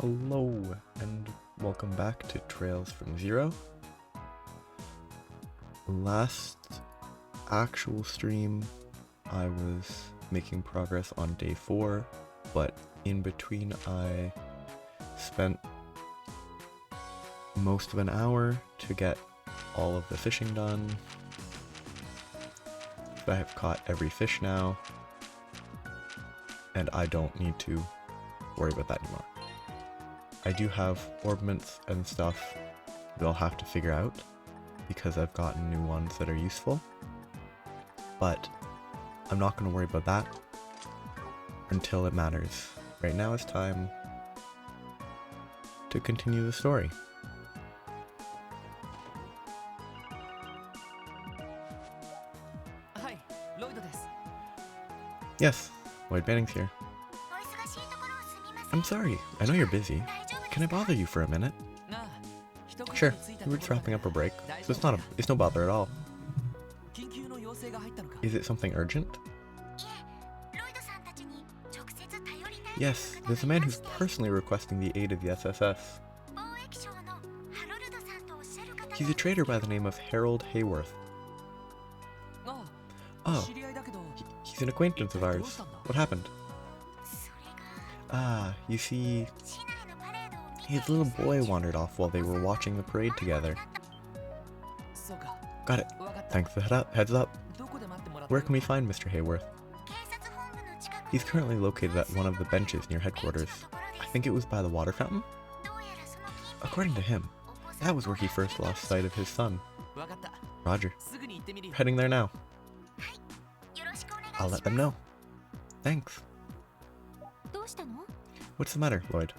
Hello, and welcome back to Trails from Zero. Last actual stream, I was making progress on day 4, but in between I spent most of an hour to get all of the fishing done. I have caught every fish now, and I don't need to worry about that anymore. I do have orbments and stuff that I'll have to figure out because I've gotten new ones that are useful, but I'm not going to worry about that until it matters. Right now it's time to continue the story. Yes, Lloyd Banning's here. I'm sorry, I know you're busy. Can I bother you for a minute? Sure, we were just wrapping up a break, so it's no bother at all. Is it something urgent? Yes, there's a man who's personally requesting the aid of the SSS. He's a trader by the name of Harold Hayworth. Oh, he's an acquaintance of ours. What happened? You see, his little boy wandered off while they were watching the parade together. Got it. Thanks for the heads up. Where can we find Mr. Hayworth? He's currently located at one of the benches near headquarters. I think it was by the water fountain? According to him, that was where he first lost sight of his son. Roger. Heading there now. I'll let them know. Thanks. What's the matter, Lloyd?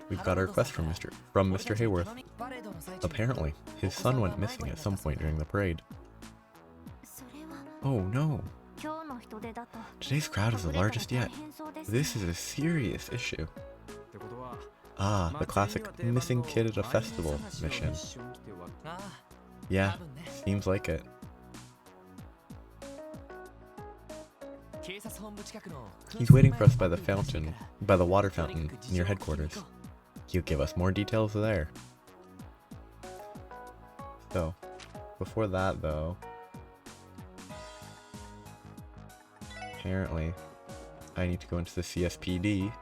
We've got a request from Mr. Hayworth. Apparently, his son went missing at some point during the parade. Oh no. Today's crowd is the largest yet. This is a serious issue. The classic missing kid at a festival mission. Yeah, seems like it. He's waiting for us by the water fountain near headquarters. He'll give us more details there. So, before that though, apparently I need to go into the CSPD,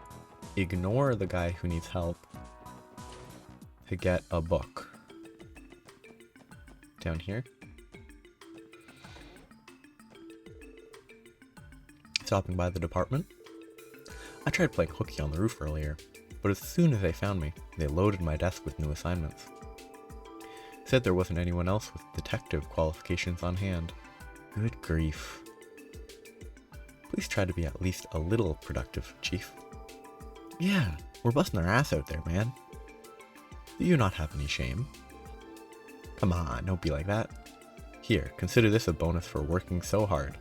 ignore the guy who needs help, to get a book. Down here. Stopping by the department. I tried playing hooky on the roof earlier, but as soon as they found me, they loaded my desk with new assignments. Said there wasn't anyone else with detective qualifications on hand. Good grief. Please try to be at least a little productive, Chief. Yeah, we're busting our ass out there, man. Do you not have any shame? Come on, don't be like that. Here, consider this a bonus for working so hard.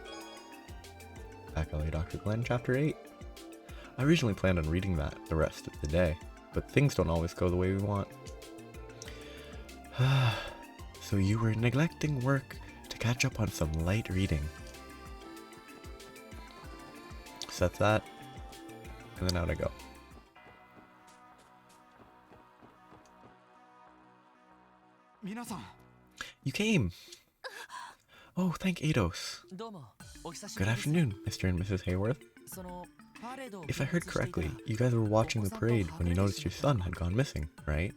Back LA Dr. Glenn, Chapter 8. I originally planned on reading that the rest of the day, but things don't always go the way we want. So you were neglecting work to catch up on some light reading. Set that, and then out I go. You came! Oh, thank Eidos. Good afternoon, Mr. and Mrs. Hayworth. If I heard correctly, you guys were watching the parade when you noticed your son had gone missing, right?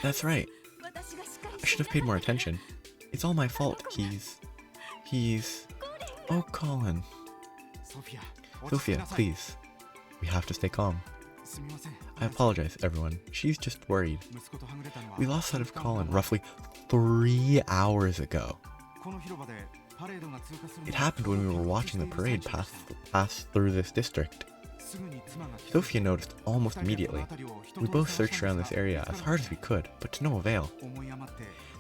That's right. I should have paid more attention. It's all my fault. He's... Oh, Colin. Sophia, please. We have to stay calm. I apologize, everyone. She's just worried. We lost sight of Colin roughly 3 hours ago. It happened when we were watching the parade pass through this district. Sophia noticed almost immediately. We both searched around this area as hard as we could, but to no avail.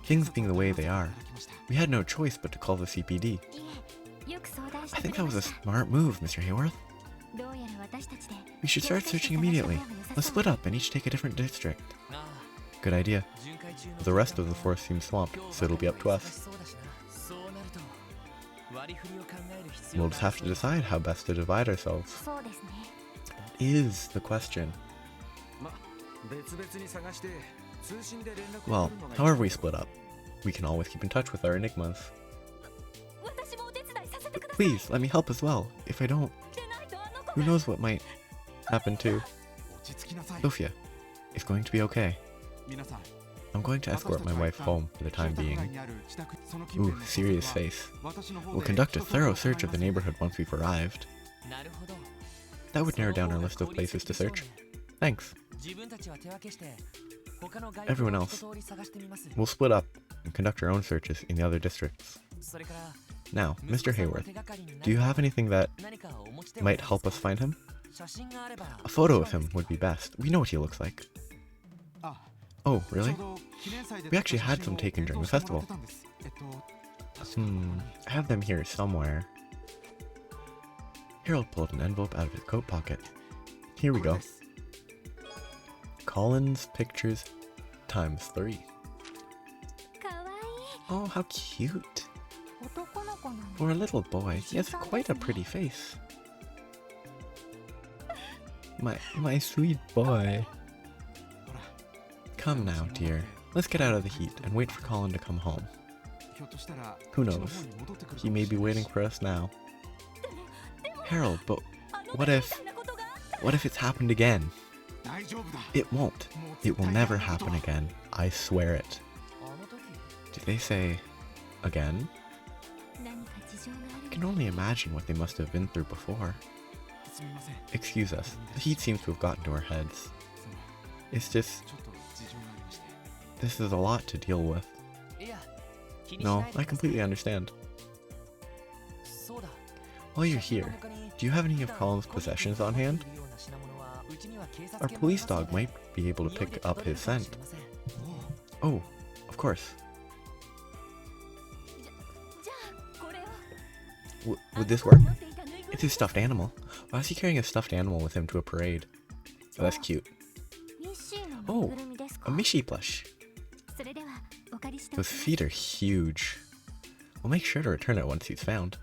Things being the way they are, we had no choice but to call the CPD. I think that was a smart move, Mr. Hayworth. We should start searching immediately. Let's split up and each take a different district. Good idea. The rest of the forest seems swamped, so it'll be up to us. We'll just have to decide how best to divide ourselves. is the question. Well, however we split up, we can always keep in touch with our enigmas. But please, let me help as well. If I don't, who knows what might happen to Sophia. It's going to be okay. I'm going to escort my wife home for the time being. Ooh, serious face. We'll conduct a thorough search of the neighborhood once we've arrived. That would narrow down our list of places to search. Thanks. Everyone else, we'll split up and conduct our own searches in the other districts. Now, Mr. Hayworth, do you have anything that might help us find him? A photo of him would be best. We know what he looks like. Oh, really? We actually had some taken during the festival. I have them here somewhere. Harold pulled an envelope out of his coat pocket. Here we go. Collins Pictures ×3. Oh, how cute. For a little boy, he has quite a pretty face. My sweet boy. Come now, dear. Let's get out of the heat and wait for Colin to come home. Who knows? He may be waiting for us now. Harold, but what if it's happened again? It won't. It will never happen again. I swear it. Did they say again? I can only imagine what they must have been through before. Excuse us. The heat seems to have gotten to our heads. It's just... this is a lot to deal with. No, I completely understand. While you're here, do you have any of Colin's possessions on hand? Our police dog might be able to pick up his scent. Oh, of course. Would this work? It's his stuffed animal. Why is he carrying a stuffed animal with him to a parade? Oh, that's cute. Oh, a Mishi plush. Those feet are huge. We'll make sure to return it once he's found.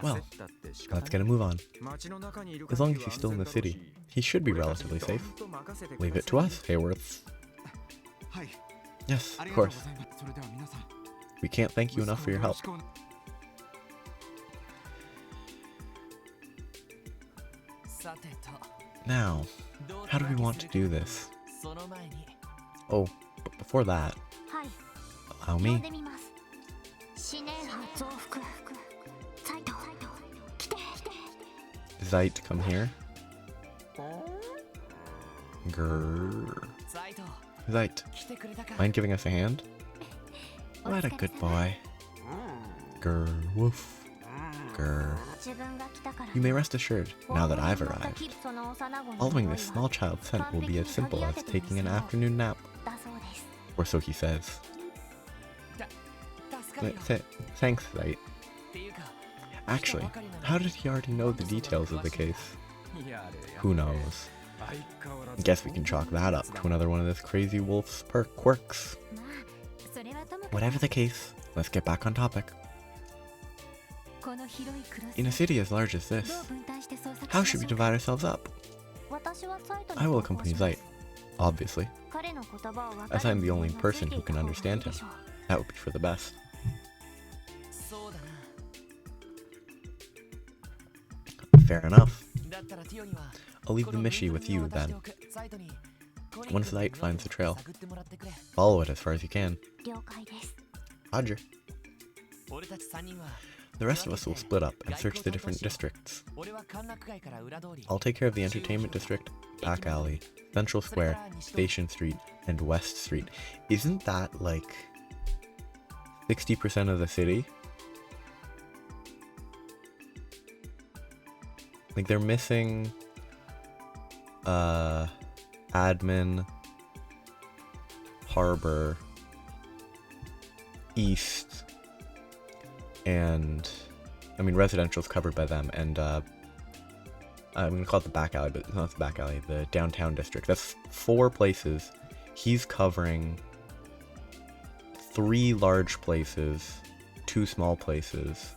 Well, let's get a move on. As long as he's still in the city, he should be relatively safe. Leave it to us, Hayworth. Yes, of course. We can't thank you enough for your help. Now, how do we want to do this? Oh, but before that, allow me. Zeit, come here. Grrr. Zeit, mind giving us a hand? What a good boy. Grr, woof. Grr. You may rest assured, now that I've arrived, following this small child's scent will be as simple as taking an afternoon nap. Or so he says. Thanks, Zeit. Actually, how did he already know the details of the case? Who knows? Guess we can chalk that up to another one of this crazy wolf's quirks. Whatever the case, let's get back on topic. In a city as large as this, how should we divide ourselves up? I will accompany Zeit, obviously. As I'm the only person who can understand him, that would be for the best. Fair enough. I'll leave the Mishi with you then. Once Zeit finds the trail, follow it as far as you can. Roger. The rest of us will split up and search the different districts. I'll take care of the entertainment district, back alley, Central Square, Station Street, and West Street. Isn't that like 60% of the city? Like they're missing admin, harbor, east, and I mean residential's covered by them, and I'm gonna call it the back alley, but it's not the back alley, the downtown district. That's 4 places. He's covering 3 large places, 2 small places.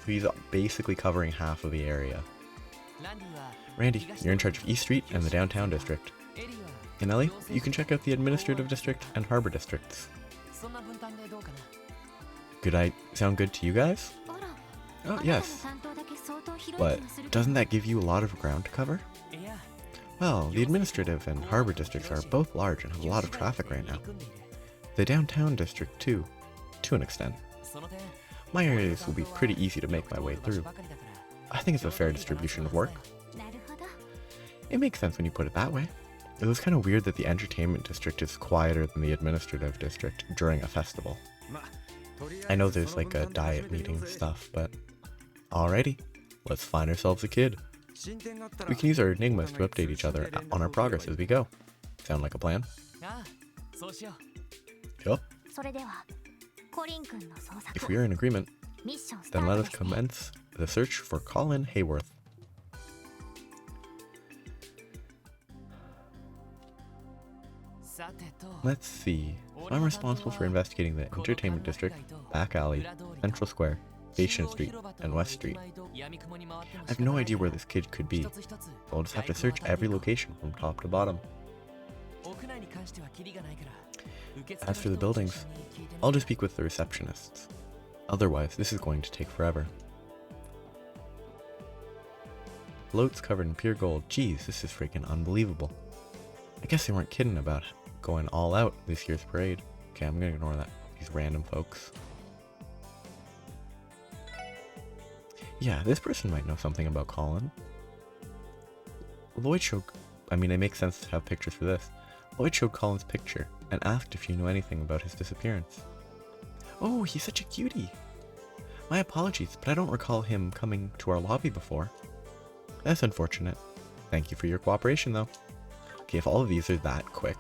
So he's basically covering half of the area. Randy, you're in charge of East Street and the downtown district. And Ellie, you can check out the administrative district and harbor districts. Could I sound good to you guys? Oh, yes. But doesn't that give you a lot of ground to cover? Well, the administrative and harbor districts are both large and have a lot of traffic right now. The downtown district too, to an extent. My areas will be pretty easy to make my way through. I think it's a fair distribution of work. It makes sense when you put it that way. It was kind of weird that the entertainment district is quieter than the administrative district during a festival. I know there's like a diet meeting and stuff, but alrighty, let's find ourselves a kid. We can use our enigmas to update each other on our progress as we go. Sound like a plan? Yup. If we are in agreement, then let us commence the search for Colin Hayworth. Let's see. I'm responsible for investigating the Entertainment District, Back Alley, Central Square, Station Street, and West Street. I have no idea where this kid could be, so I'll just have to search every location from top to bottom. As for the buildings, I'll just speak with the receptionists. Otherwise, this is going to take forever. Floats covered in pure gold. Geez, this is freaking unbelievable. I guess they weren't kidding about going all out this year's parade. Okay, I'm gonna ignore that. These random folks. Yeah, this person might know something about Colin. Lloyd showed... it makes sense to have pictures for this. Lloyd showed Colin's picture and asked if you knew anything about his disappearance. Oh, he's such a cutie! My apologies, but I don't recall him coming to our lobby before. That's unfortunate. Thank you for your cooperation, though. Okay, if all of these are that quick,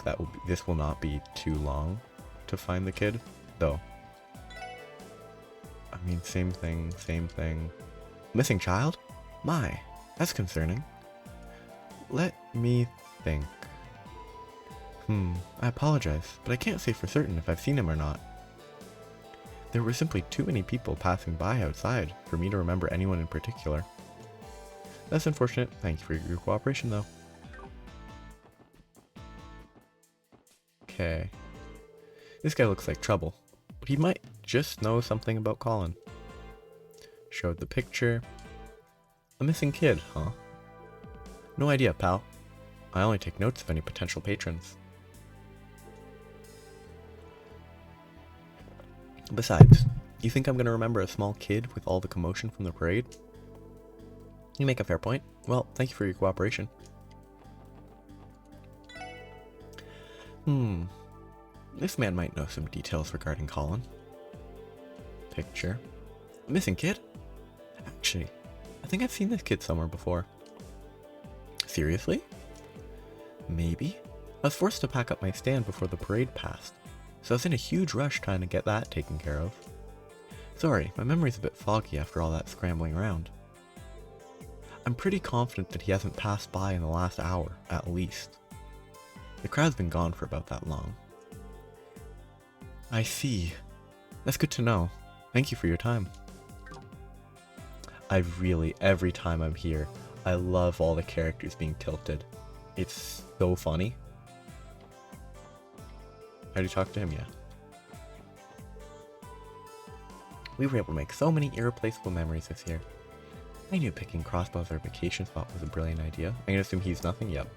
this will not be too long to find the kid, though. Same thing. Missing child? My, that's concerning. Let me think. I apologize, but I can't say for certain if I've seen him or not. There were simply too many people passing by outside for me to remember anyone in particular. That's unfortunate. Thank you for your cooperation, though. Okay. This guy looks like trouble, but he might just know something about Colin. Showed the picture. A missing kid, huh? No idea, pal. I only take notes of any potential patrons. Besides, you think I'm gonna remember a small kid with all the commotion from the parade? You make a fair point. Well, thank you for your cooperation. This man might know some details regarding Colin. Picture. A missing kid? Actually, I think I've seen this kid somewhere before. Seriously? Maybe. I was forced to pack up my stand before the parade passed, so I was in a huge rush trying to get that taken care of. Sorry, my memory's a bit foggy after all that scrambling around. I'm pretty confident that he hasn't passed by in the last hour, at least. The crowd's been gone for about that long. I see. That's good to know. Thank you for your time. Every time I'm here, I love all the characters being tilted. It's so funny. Have you talked to him yet? We were able to make so many irreplaceable memories this year. I knew picking Crossbow as our vacation spot was a brilliant idea. I'm gonna assume he's nothing? Yep.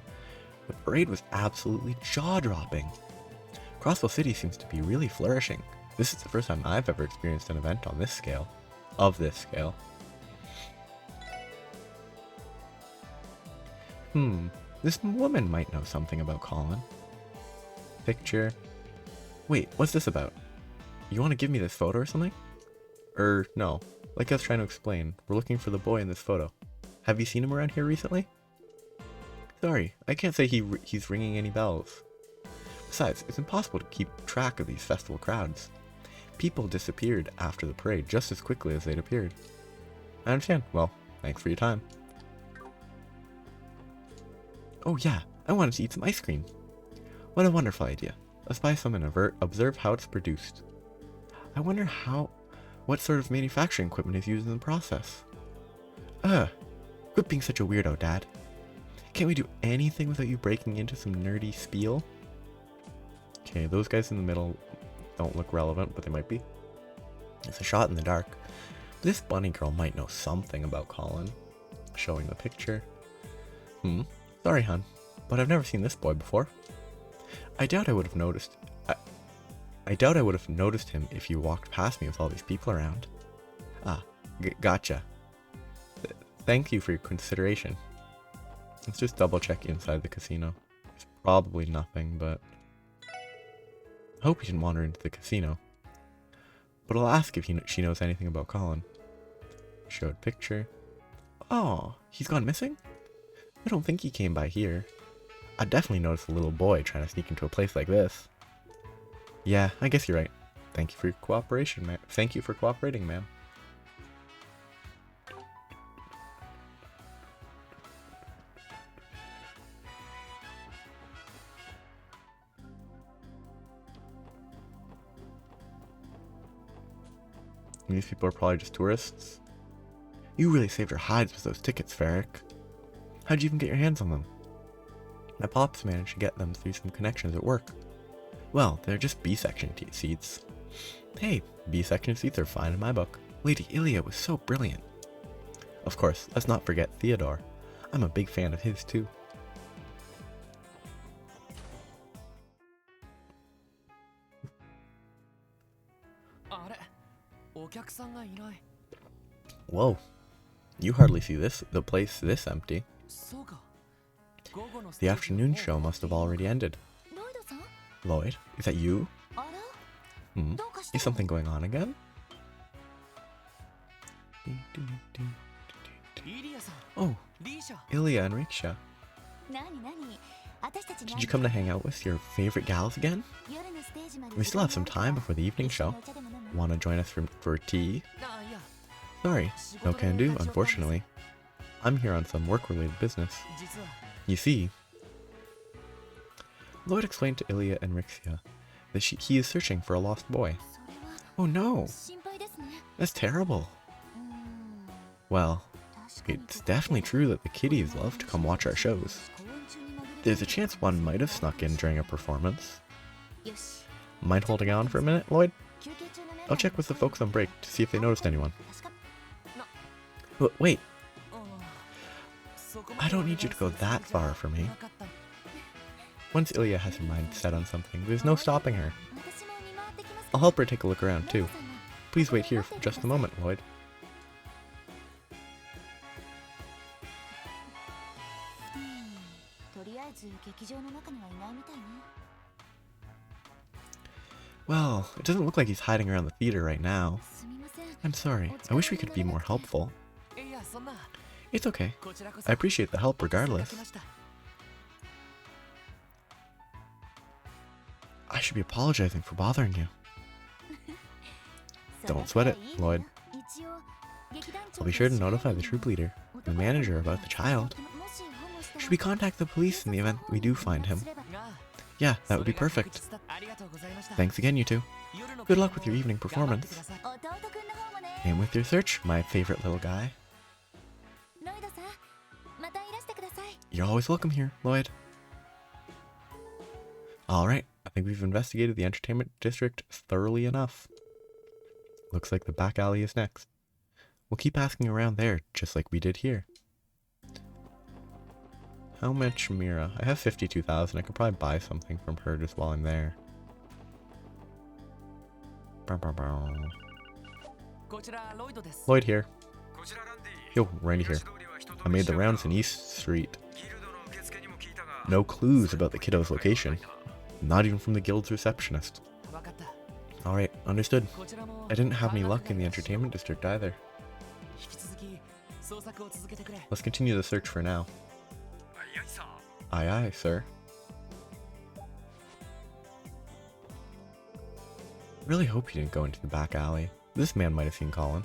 The parade was absolutely jaw-dropping. Crossbow City seems to be really flourishing. This is the first time I've ever experienced an event on this scale. Of this scale. This woman might know something about Colin. Picture. Wait, what's this about? You want to give me this photo or something? No. Like I was trying to explain, we're looking for the boy in this photo. Have you seen him around here recently? Sorry, I can't say he's ringing any bells. Besides, it's impossible to keep track of these festival crowds. People disappeared after the parade just as quickly as they'd appeared. I understand. Well, thanks for your time. Oh yeah, I wanted to eat some ice cream. What a wonderful idea. Let's buy some and observe how it's produced. I wonder what sort of manufacturing equipment is used in the process. Quit being such a weirdo, Dad. Can't we do anything without you breaking into some nerdy spiel? Okay, those guys in the middle don't look relevant, but they might be. It's a shot in the dark. This bunny girl might know something about Colin. Showing the picture. Sorry, hun, but I've never seen this boy before. I doubt I would have noticed. I doubt I would have noticed him if you walked past me with all these people around. Ah, gotcha. Thank you for your consideration. Let's just double check inside the casino. There's probably nothing, but I hope he didn't wander into the casino. But I'll ask if she knows anything about Colin. Showed picture. Oh, he's gone missing? I don't think he came by here. I definitely noticed a little boy trying to sneak into a place like this. Yeah, I guess you're right. Thank you for your cooperation, man. Thank you for cooperating, ma'am. These people are probably just tourists. You really saved our hides with those tickets, Varric. How'd you even get your hands on them? My pops managed to get them through some connections at work. Well, they're just B-section seats. Hey, B-section seats are fine in my book. Lady Ilia was so brilliant. Of course, let's not forget Theodore. I'm a big fan of his too. Whoa, you hardly see the place this empty. The afternoon show must have already ended. Lloyd, is that you? Is something going on again? Oh, Ilia and Riksha. Did you come to hang out with your favorite gals again? We still have some time before the evening show. Want to join us for tea? Sorry, no can do, unfortunately. I'm here on some work-related business. You see, Lloyd explained to Ilia and Rixia that he is searching for a lost boy. Oh no! That's terrible. Well, it's definitely true that the kiddies love to come watch our shows. There's a chance one might have snuck in during a performance. Mind holding on for a minute, Lloyd? I'll check with the folks on break to see if they noticed anyone. Wait. I don't need you to go that far for me. Once Ilia has her mind set on something, there's no stopping her. I'll help her take a look around too. Please wait here for just a moment, Lloyd. Well, it doesn't look like he's hiding around the theater right now. I'm sorry, I wish we could be more helpful. It's okay. I appreciate the help regardless. I should be apologizing for bothering you. Don't sweat it, Lloyd. I'll be sure to notify the troop leader and the manager about the child. Should we contact the police in the event we do find him? Yeah, that would be perfect. Thanks again, you two. Good luck with your evening performance. And with your search, my favorite little guy. You're always welcome here, Lloyd. Alright, I think we've investigated the entertainment district thoroughly enough. Looks like the back alley is next. We'll keep asking around there, just like we did here. How much Mira? I have 52,000. I could probably buy something from her just while I'm there. Lloyd here. Yo, Randy here. I made the rounds in East Street. No clues about the kiddo's location. Not even from the guild's receptionist. Alright, understood. I didn't have any luck in the entertainment district either. Let's continue the search for now. Aye aye, sir. Really hope you didn't go into the back alley. This man might have seen Colin.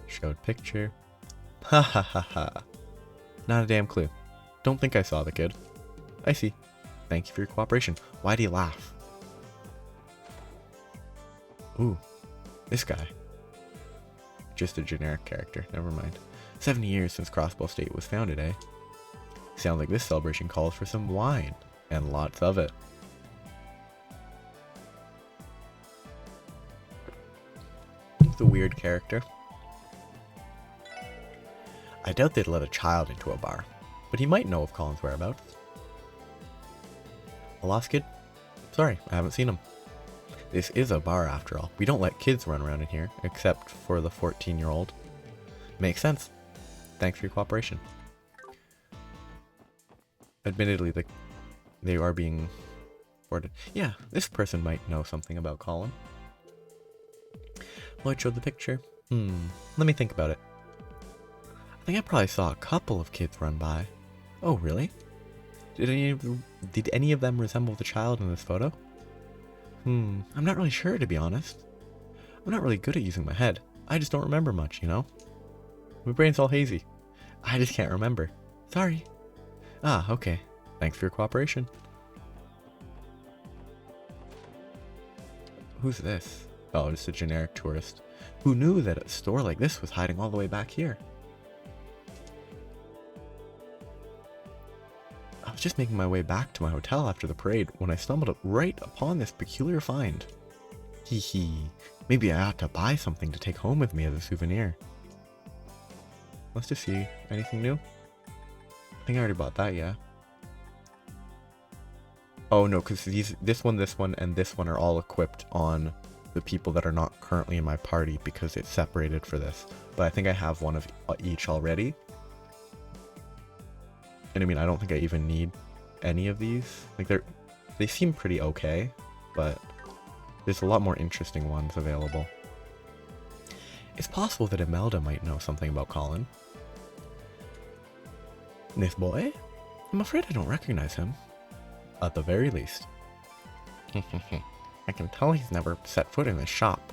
Showed picture. Ha ha ha ha. Not a damn clue. Don't think I saw the kid. I see. Thank you for your cooperation. Why do you laugh? Ooh, this guy. just a generic character. Never mind. 70 years since Crossbow State was founded, eh? Sounds like this celebration calls for some wine. And lots of it. He's a weird character. I doubt they'd let a child into a bar, but he might know of Colin's whereabouts. A lost kid? Sorry, I haven't seen him. This is a bar after all. We don't let kids run around in here, except for the 14-year-old. Makes sense. Thanks for your cooperation. Admittedly, they are being boarded. Yeah, this person might know something about Colin. Lloyd showed the picture. Let me think about it. I think I probably saw a couple of kids run by. Oh, really? Did any of them resemble the child in this photo? I'm not really sure, to be honest. I'm not really good at using my head. I just don't remember much, you know? My brain's all hazy. I just can't remember. Sorry. Ah, okay. Thanks for your cooperation. Who's this? Oh, just a generic tourist. Who knew that a store like this was hiding all the way back here? I was just making my way back to my hotel after the parade when I stumbled right upon this peculiar find. Hee hee. Maybe I ought to buy something to take home with me as a souvenir. Let's just see. Anything new? I think I already bought that, yeah. Oh no, because this one, and this one are all equipped on the people that are not currently in my party because it's separated for this. But I think I have one of each already. And I mean, I don't think I even need any of these. Like they seem pretty okay, but there's a lot more interesting ones available. It's possible that Imelda might know something about Colin. This boy? I'm afraid I don't recognize him. At the very least. I can tell he's never set foot in this shop.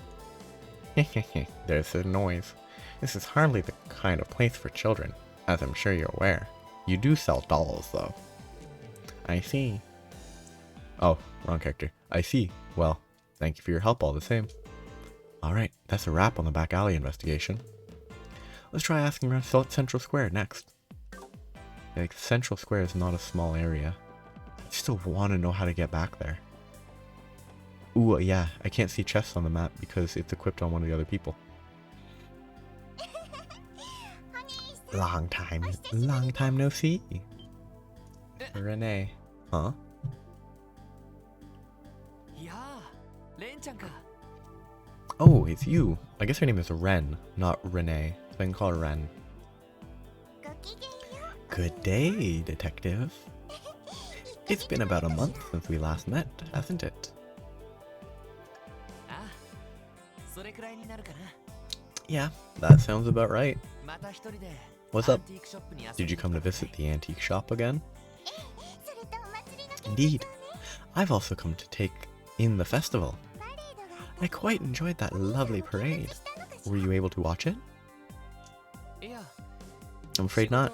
There's the noise. This is hardly the kind of place for children, as I'm sure you're aware. You do sell dolls, though. I see. Oh, wrong character. I see. Well, thank you for your help all the same. Alright, that's a wrap on the back alley investigation. Let's try asking around Central Square next. Like, Central Square is not a small area. I still want to know how to get back there. Ooh, yeah, I can't see chests on the map because it's equipped on one of the other people. Long time no see. Renee. Huh? Oh, it's you. I guess her name is Ren, not Renee. So I can call her Ren. Good day, detective. It's been about a month since we last met, hasn't it? Yeah, that sounds about right. What's up? Did you come to visit the antique shop again? Indeed. I've also come to take in the festival. I quite enjoyed that lovely parade. Were you able to watch it? I'm afraid not.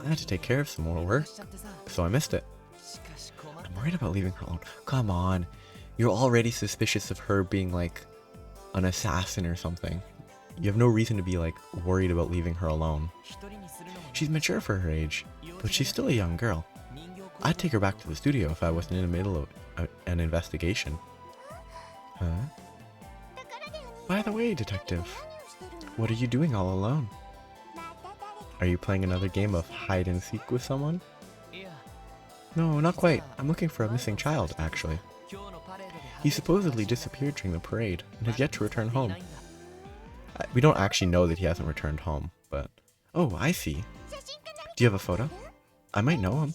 I had to take care of some more work, so I missed it. I'm worried about leaving her alone. Come on. You're already suspicious of her being like an assassin or something. You have no reason to be like worried about leaving her alone. She's mature for her age, but she's still a young girl. I'd take her back to the studio if I wasn't in the middle of an investigation. Huh? By the way, detective, what are you doing all alone? Are you playing another game of hide and seek with someone? No, not quite. I'm looking for a missing child, actually. He supposedly disappeared during the parade and has yet to return home. We don't actually know that he hasn't returned home, but... Oh, I see. Do you have a photo? I might know him.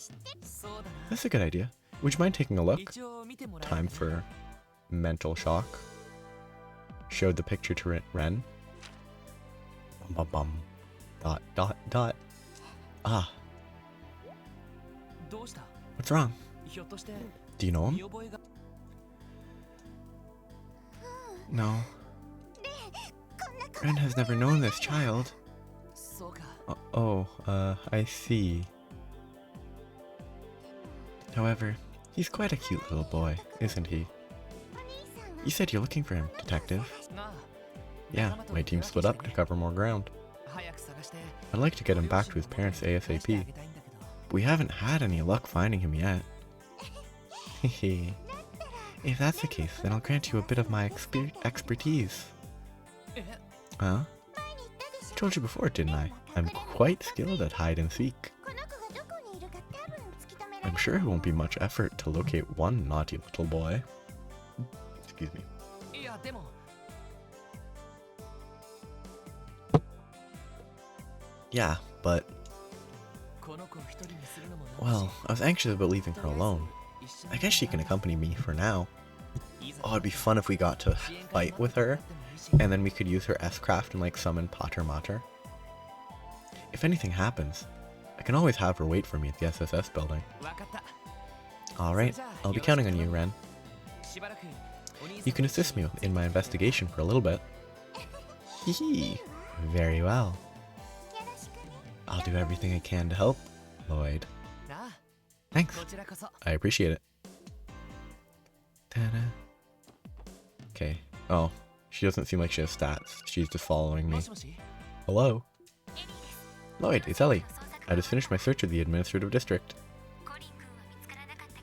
That's a good idea. Would you mind taking a look? Time for mental shock. Showed the picture to Ren. Bum bum. Dot dot dot. Ah. What's wrong? Do you know him? No. Ren has never known this child. I see. However, he's quite a cute little boy, isn't he? You said you're looking for him, detective. Yeah, my team split up to cover more ground. I'd like to get him back to his parents ASAP, but we haven't had any luck finding him yet. Hehe. If that's the case, then I'll grant you a bit of my expertise. Huh? I told you before, didn't I? I'm quite skilled at hide and seek. I'm sure it won't be much effort to locate one naughty little boy. Excuse me. Yeah, but... Well, I was anxious about leaving her alone. I guess she can accompany me for now. Oh, it'd be fun if we got to fight with her, and then we could use her S-Craft and like summon Pater Mater. If anything happens, I can always have her wait for me at the SSS building. Alright, I'll be counting on you, Ren. You can assist me in my investigation for a little bit. Hehe. Very well. I'll do everything I can to help, Lloyd. Thanks. I appreciate it. Ta-da. Okay. Oh, she doesn't seem like she has stats. She's just following me. Hello? Lloyd, it's Ellie. I just finished my search of the administrative district.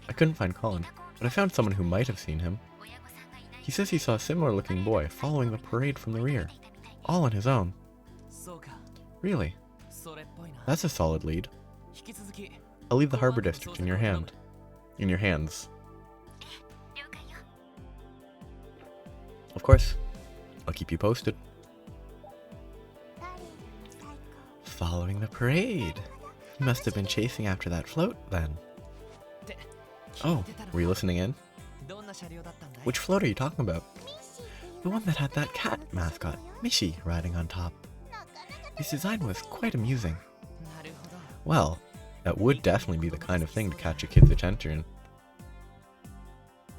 I couldn't find Colin, but I found someone who might have seen him. He says he saw a similar looking boy following the parade from the rear, all on his own. Really? That's a solid lead. I'll leave the harbor district in your hands. Of course. I'll keep you posted. Following the parade. You must have been chasing after that float, then. Oh, were you listening in? Which float are you talking about? The one that had that cat mascot, Mishi, riding on top. His design was quite amusing. Well, that would definitely be the kind of thing to catch a kid's attention.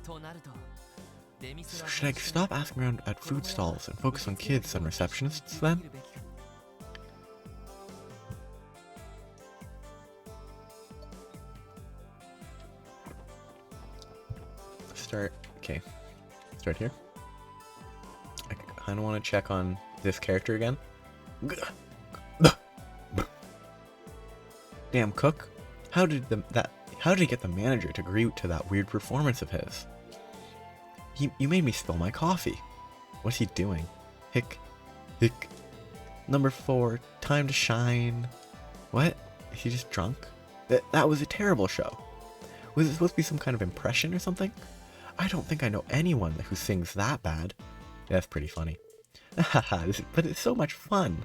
So should I stop asking around at food stalls and focus on kids and receptionists then? Start here. I kind of want to check on this character again. Damn, Cook. How did he get the manager to agree to that weird performance of his? You made me spill my coffee. What's he doing? Hick. Number 4, time to shine. What? Is he just drunk? That was a terrible show. Was it supposed to be some kind of impression or something? I don't think I know anyone who sings that bad. That's pretty funny. But it's so much fun.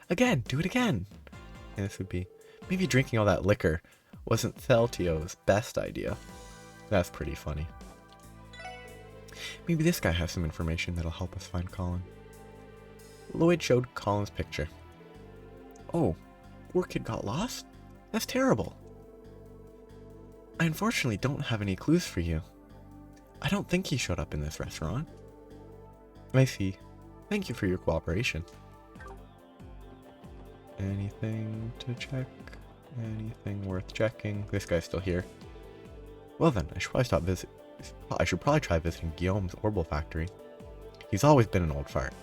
Again, do it again. And this would be... Maybe drinking all that liquor wasn't Theltio's best idea. That's pretty funny. Maybe this guy has some information that'll help us find Colin. Lloyd showed Colin's picture. Oh, poor kid got lost? That's terrible. I unfortunately don't have any clues for you. I don't think he showed up in this restaurant. I see. Thank you for your cooperation. Anything to check? Anything worth checking? This guy's still here. Well then, I should probably try visiting Guillaume's Orbital Factory. He's always been an old fart.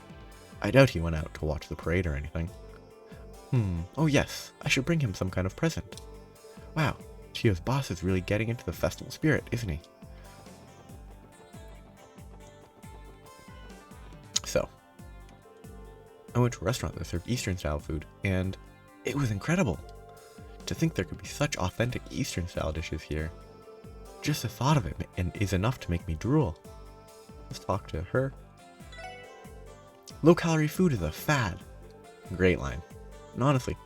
I doubt he went out to watch the parade or anything. Oh yes, I should bring him some kind of present. Wow, Chio's boss is really getting into the festival spirit, isn't he? So, I went to a restaurant that served Eastern style food, and it was incredible. To think there could be such authentic Eastern style dishes here. Just the thought of it is enough to make me drool. Let's talk to her. Low calorie food is a fad. Great line. And honestly,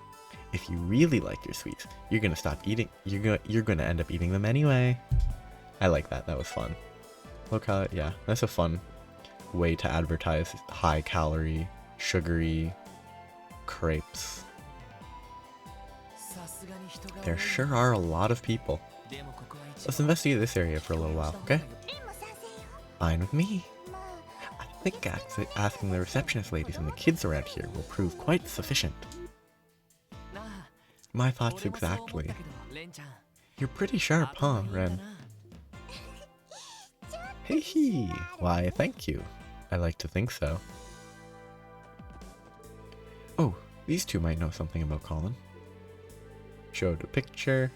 if you really like your sweets, you're gonna stop eating. You're gonna end up eating them anyway. I like that. That was fun. Low calorie, yeah, that's a fun way to advertise high calorie, sugary crepes. There sure are a lot of people. Let's investigate this area for a little while, okay? Fine with me. I think asking the receptionist ladies and the kids around here will prove quite sufficient. My thoughts exactly. You're pretty sharp, huh, Ren? Hey, why, thank you. I like to think so. Oh, these two might know something about Colin. Showed a picture.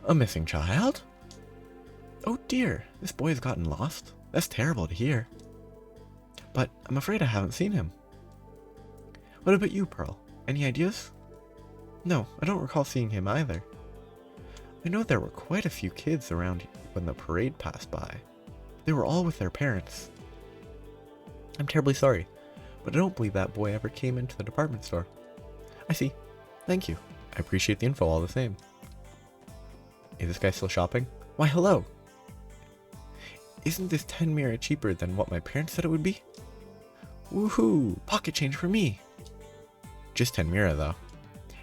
A missing child? Oh dear, this boy has gotten lost. That's terrible to hear. But I'm afraid I haven't seen him. What about you, Pearl? Any ideas? No, I don't recall seeing him either. I know there were quite a few kids around when the parade passed by. They were all with their parents. I'm terribly sorry, but I don't believe that boy ever came into the department store. I see. Thank you. I appreciate the info all the same. Is this guy still shopping? Why, hello! Isn't this 10 mira cheaper than what my parents said it would be? Woohoo! Pocket change for me! Just 10 mira though.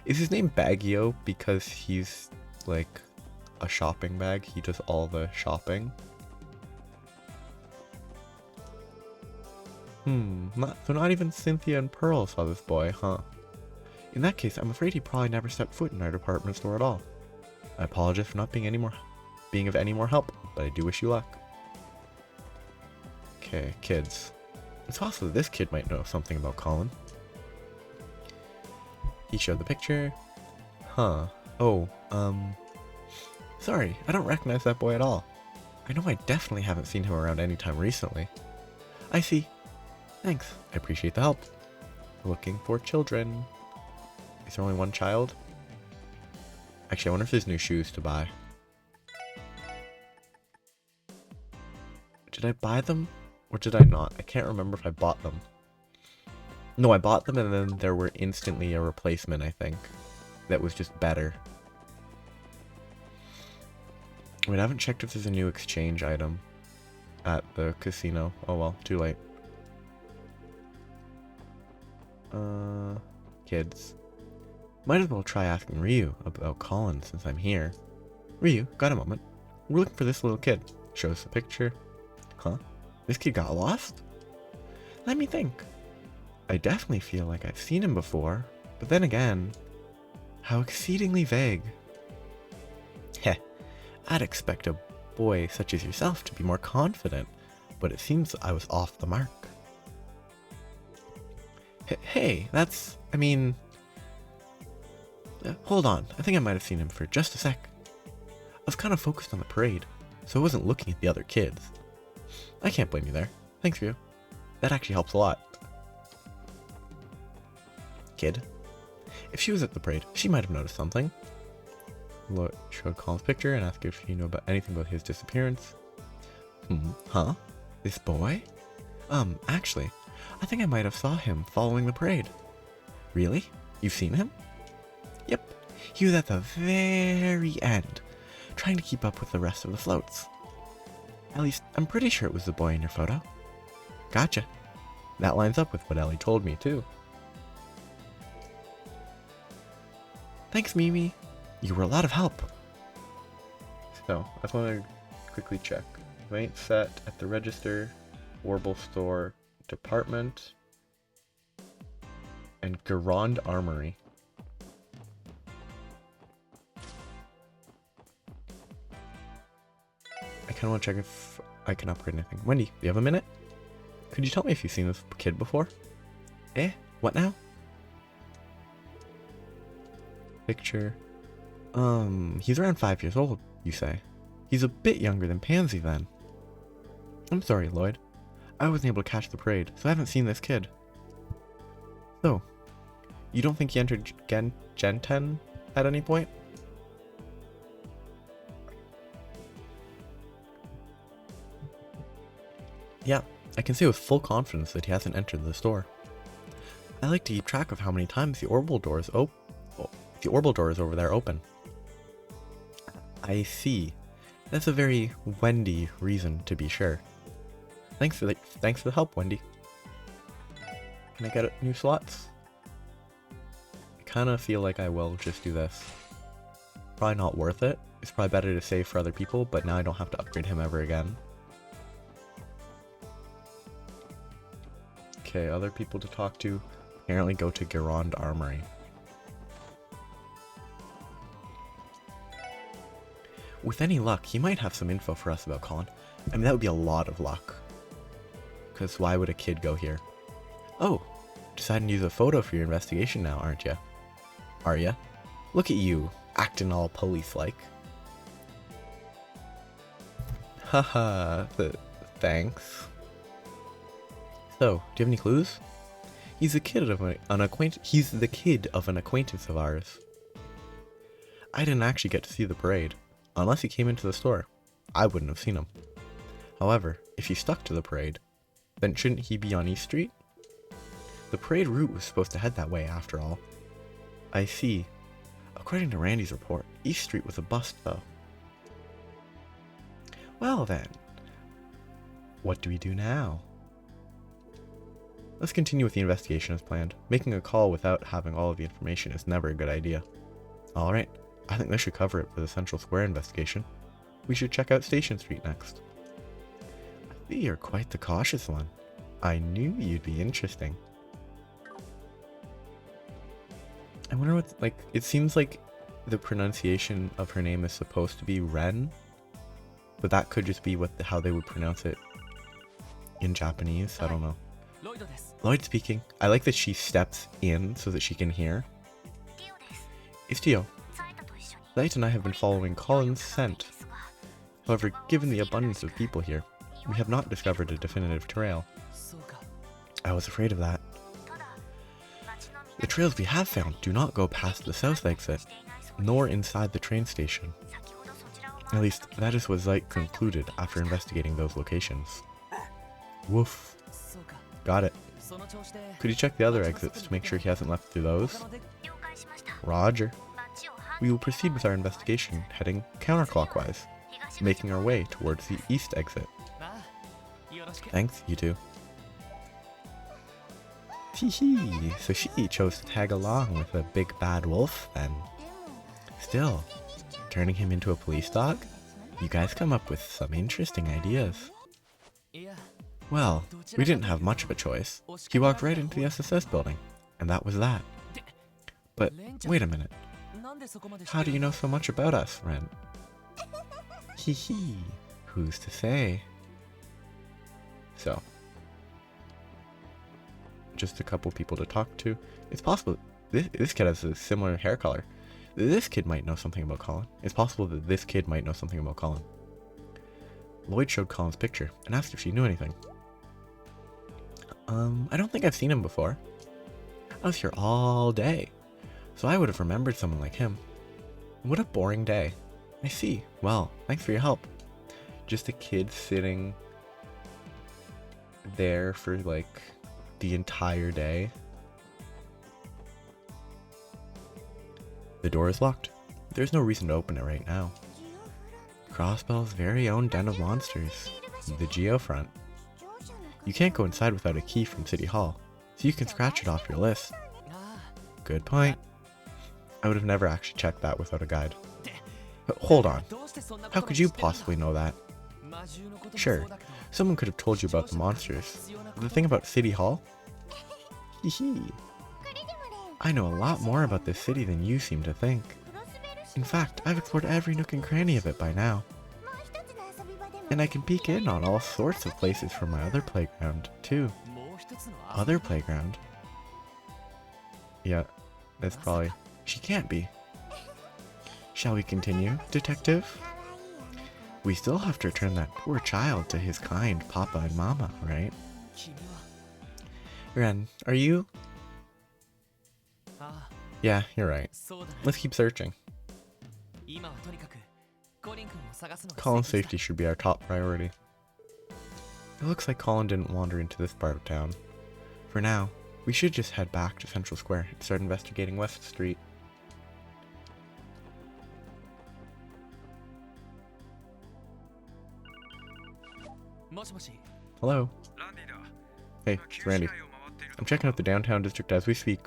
Is his name Baggio because he's like a shopping bag? He does all the shopping? So not even Cynthia and Pearl saw this boy, huh? In that case, I'm afraid he probably never stepped foot in our department store at all. I apologize for not being of any more help, but I do wish you luck. Okay, kids. It's possible that this kid might know something about Colin. He showed the picture. Huh. Oh, sorry, I don't recognize that boy at all. I know I definitely haven't seen him around any time recently. I see. Thanks, I appreciate the help. Looking for children. Is there only one child? Actually, I wonder if there's new shoes to buy. Did I buy them? Or did I not? I can't remember if I bought them. No, I bought them and then there were instantly a replacement, I think. That was just better. Wait, I haven't checked if there's a new exchange item at the casino. Oh well, too late. Kids. Might as well try asking Ryu about Colin since I'm here. Ryu, got a moment? We're looking for this little kid. Shows the picture. Huh? This kid got lost? Let me think. I definitely feel like I've seen him before, but then again, how exceedingly vague. Heh, I'd expect a boy such as yourself to be more confident, but it seems I was off the mark. Hey, I mean... hold on, I think I might have seen him for just a sec. I was kind of focused on the parade, so I wasn't looking at the other kids. I can't blame you there. Thanks, Ryu. That actually helps a lot. Kid. If she was at the parade, she might have noticed something. Showed Colin's picture and asked if he knew about anything about his disappearance. Huh? This boy? Actually, I think I might have saw him following the parade. Really? You've seen him? Yep. He was at the very end, trying to keep up with the rest of the floats. At least, I'm pretty sure it was the boy in your photo. Gotcha. That lines up with what Ellie told me, too. Thanks, Mimi. You were a lot of help. So, I just want to quickly check. Remain set at the register, Warble Store, Department, and Garand Armory. I kind of want to check if I can upgrade anything. Wendy, do you have a minute? Could you tell me if you've seen this kid before? What now? Picture. He's around 5 years old, you say. He's a bit younger than Pansy then. I'm sorry, Lloyd. I wasn't able to catch the parade, so I haven't seen this kid. So, you don't think he entered Gen 10 at any point? Yeah, I can say with full confidence that he hasn't entered the store. I like to keep track of how many times the orbital door is over there open. I see. That's a very Wendy reason to be sure. Thanks for the help, Wendy. Can I get new slots? I kind of feel like I will just do this. Probably not worth it. It's probably better to save for other people, but now I don't have to upgrade him ever again. Okay, other people to talk to. Apparently go to Garand Armory. With any luck, he might have some info for us about Colin. I mean, that would be a lot of luck. Because why would a kid go here? Oh, just deciding to use a photo for your investigation now, aren't ya? Are ya? Look at you, acting all police-like. Haha, thanks. So, do you have any clues? He's the kid of an acquaintance of ours. I didn't actually get to see the parade, unless he came into the store. I wouldn't have seen him. However, if he stuck to the parade, then shouldn't he be on East Street? The parade route was supposed to head that way after all. I see. According to Randy's report, East Street was a bust though. Well then, what do we do now? Let's continue with the investigation as planned. Making a call without having all of the information is never a good idea. Alright, I think this should cover it for the Central Square investigation. We should check out Station Street next. I see you're quite the cautious one. I knew you'd be interesting. I wonder what, like, it seems like the pronunciation of her name is supposed to be Ren, but that could just be how they would pronounce it in Japanese. I don't know. Lloyd speaking. I like that she steps in so that she can hear. It's Tio. Light and I have been following Colin's scent. However, given the abundance of people here, we have not discovered a definitive trail. I was afraid of that. The trails we have found do not go past the south exit, nor inside the train station. At least, that is what Zeit concluded after investigating those locations. Woof. Got it. Could you check the other exits to make sure he hasn't left through those? Roger. We will proceed with our investigation, heading counterclockwise, making our way towards the east exit. Thanks, you two. Teehee, so she chose to tag along with a big bad wolf then. Still, turning him into a police dog? You guys come up with some interesting ideas. Well, we didn't have much of a choice. He walked right into the SSS building, and that was that. But wait a minute. How do you know so much about us, Ren? Hee hee, who's to say? So, just a couple people to talk to. It's possible this kid has a similar hair color. This kid might know something about Colin. It's possible that this kid might know something about Colin. Lloyd showed Colin's picture and asked if she knew anything. I don't think I've seen him before. I was here all day, so I would have remembered someone like him. What a boring day. I see. Well, thanks for your help. Just a kid sitting there for like the entire day. The door is locked. There's no reason to open it right now. Crossbell's very own den of monsters, the Geofront. You can't go inside without a key from City Hall, so you can scratch it off your list. Good point. I would have never actually checked that without a guide. But hold on. How could you possibly know that? Sure, someone could have told you about the monsters. But the thing about City Hall? Hee hee. I know a lot more about this city than you seem to think. In fact, I've explored every nook and cranny of it by now. And I can peek in on all sorts of places from my other playground, too. Other playground? Yeah, that's probably... She can't be. Shall we continue, detective? We still have to return that poor child to his kind papa and mama, right? Ren, are you? Yeah, you're right. Let's keep searching. Colin's safety should be our top priority. It looks like Colin didn't wander into this part of town. For now, we should just head back to Central Square and start investigating West Street. Hello. Hey, it's Randy. I'm checking out the downtown district as we speak.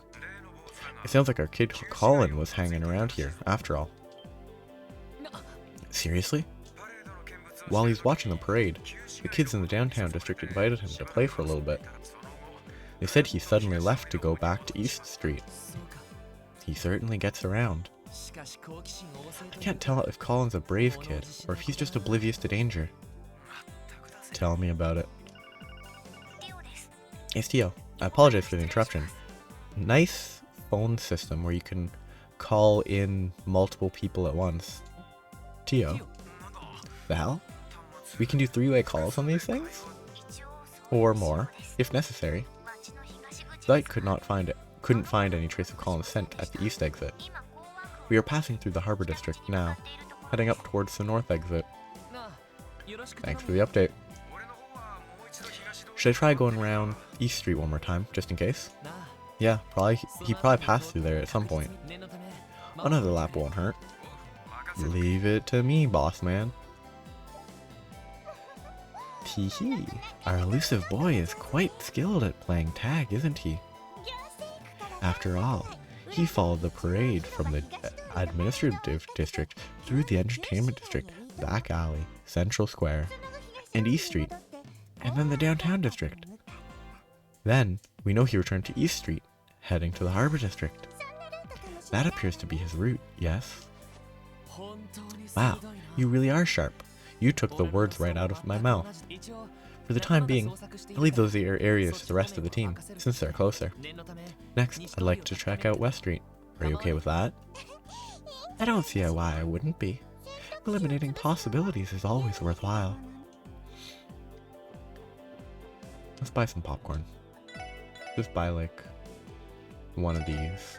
It sounds like our kid Colin was hanging around here, after all. Seriously? While he's watching the parade, the kids in the downtown district invited him to play for a little bit. They said he suddenly left to go back to East Street. He certainly gets around. I can't tell if Colin's a brave kid, or if he's just oblivious to danger. Tell me about it. It's Tio. I apologize for the interruption, nice phone system where you can call in multiple people at once. Tio, the hell? We can do 3-way calls on these things? Or more, if necessary. Zeit couldn't find any trace of Colin sent at the east exit. We are passing through the harbor district now, heading up towards the north exit. Thanks for the update. Should I try going around East Street one more time, just in case? Yeah, he probably passed through there at some point. Another lap won't hurt. Leave it to me, boss man. Tee-hee, our elusive boy is quite skilled at playing tag, isn't he? After all, he followed the parade from the administrative district through the entertainment district, back alley, Central Square, and East Street, and then the downtown district. Then, we know he returned to East Street, heading to the harbor district. That appears to be his route, yes? Wow, you really are sharp. You took the words right out of my mouth. For the time being, I'll leave those areas to the rest of the team, since they're closer. Next, I'd like to check out West Street. Are you okay with that? I don't see why I wouldn't be. Eliminating possibilities is always worthwhile. Let's buy some popcorn. Just buy like one of these.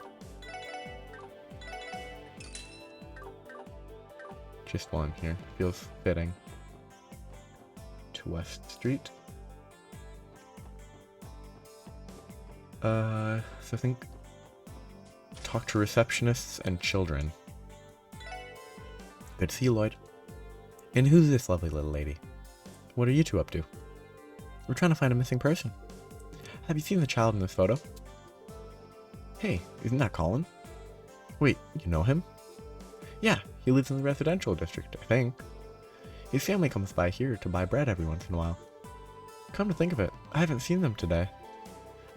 Just one here. Feels fitting. To West Street. So I think talk to receptionists and children. Good to see you, Lloyd. And who's this lovely little lady? What are you two up to? We're trying to find a missing person. Have you seen the child in this photo? Hey, isn't that Colin? Wait, you know him? Yeah, he lives in the residential district, I think. His family comes by here to buy bread every once in a while. Come to think of it, I haven't seen them today.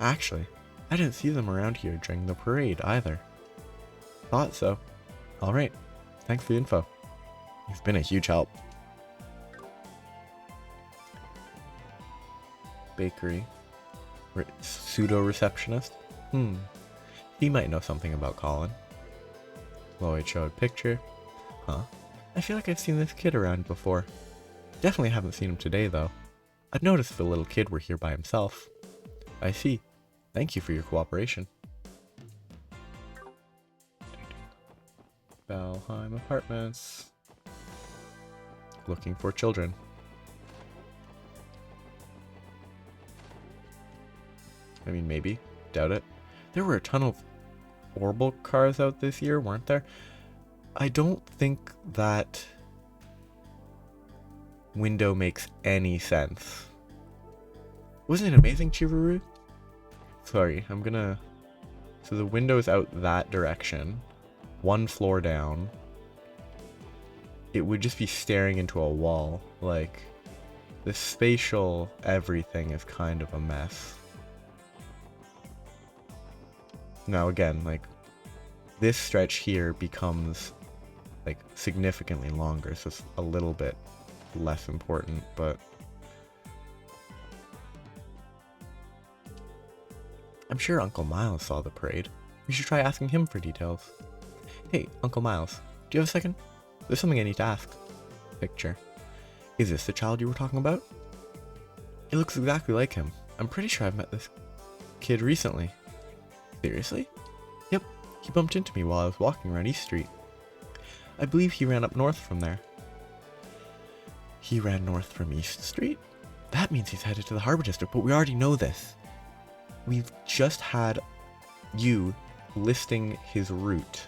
Actually, I didn't see them around here during the parade either. Thought so. Alright, thanks for the info. You've been a huge help. Bakery. Pseudo-receptionist? He might know something about Colin. Lloyd showed picture. Huh? I feel like I've seen this kid around before. Definitely haven't seen him today, though. I'd noticed if the little kid were here by himself. I see. Thank you for your cooperation. Valheim Apartments. Looking for children. I mean, maybe. Doubt it. There were a ton of Orbital cars out this year, weren't there? I don't think that window makes any sense. Wasn't it amazing, Chivalry? Sorry, so the window's out that direction, one floor down. It would just be staring into a wall. Like, the spatial everything is kind of a mess. Now again, like, this stretch here becomes like significantly longer, so it's a little bit less important, but I'm sure Uncle Miles saw the parade. We should try asking him for details. Hey, Uncle Miles, do you have a second? There's something I need to ask. Picture. Is this the child you were talking about? It looks exactly like him. I'm pretty sure I've met this kid recently. Seriously? Yep, he bumped into me while I was walking around East Street. I believe he ran up north from there. He ran north from East Street? That means he's headed to the Harbor District, but we already know this. We've just had you listing his route,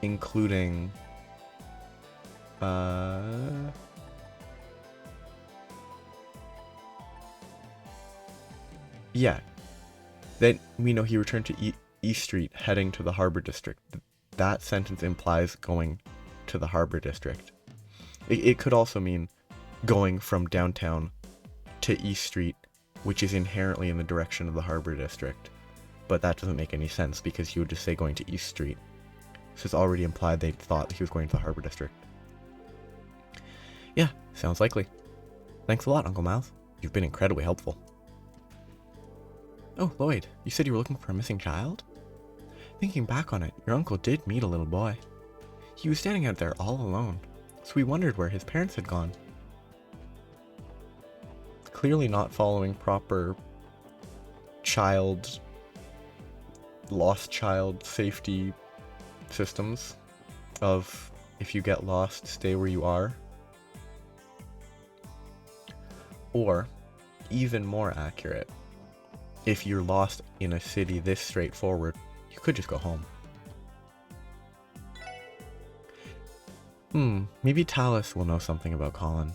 including yeah. Then we know he returned to East Street, heading to the Harbor District. That sentence implies going to the Harbor District. It could also mean going from downtown to East Street, which is inherently in the direction of the Harbor District. But that doesn't make any sense because he would just say going to East Street. So it's already implied they thought he was going to the Harbor District. Yeah, sounds likely. Thanks a lot, Uncle Miles. You've been incredibly helpful. Oh, Lloyd, you said you were looking for a missing child? Thinking back on it, your uncle did meet a little boy. He was standing out there all alone, so we wondered where his parents had gone. Clearly not following proper lost child safety systems of if you get lost, stay where you are. Or, even more accurate, if you're lost in a city this straightforward, you could just go home. Maybe Talus will know something about Colin.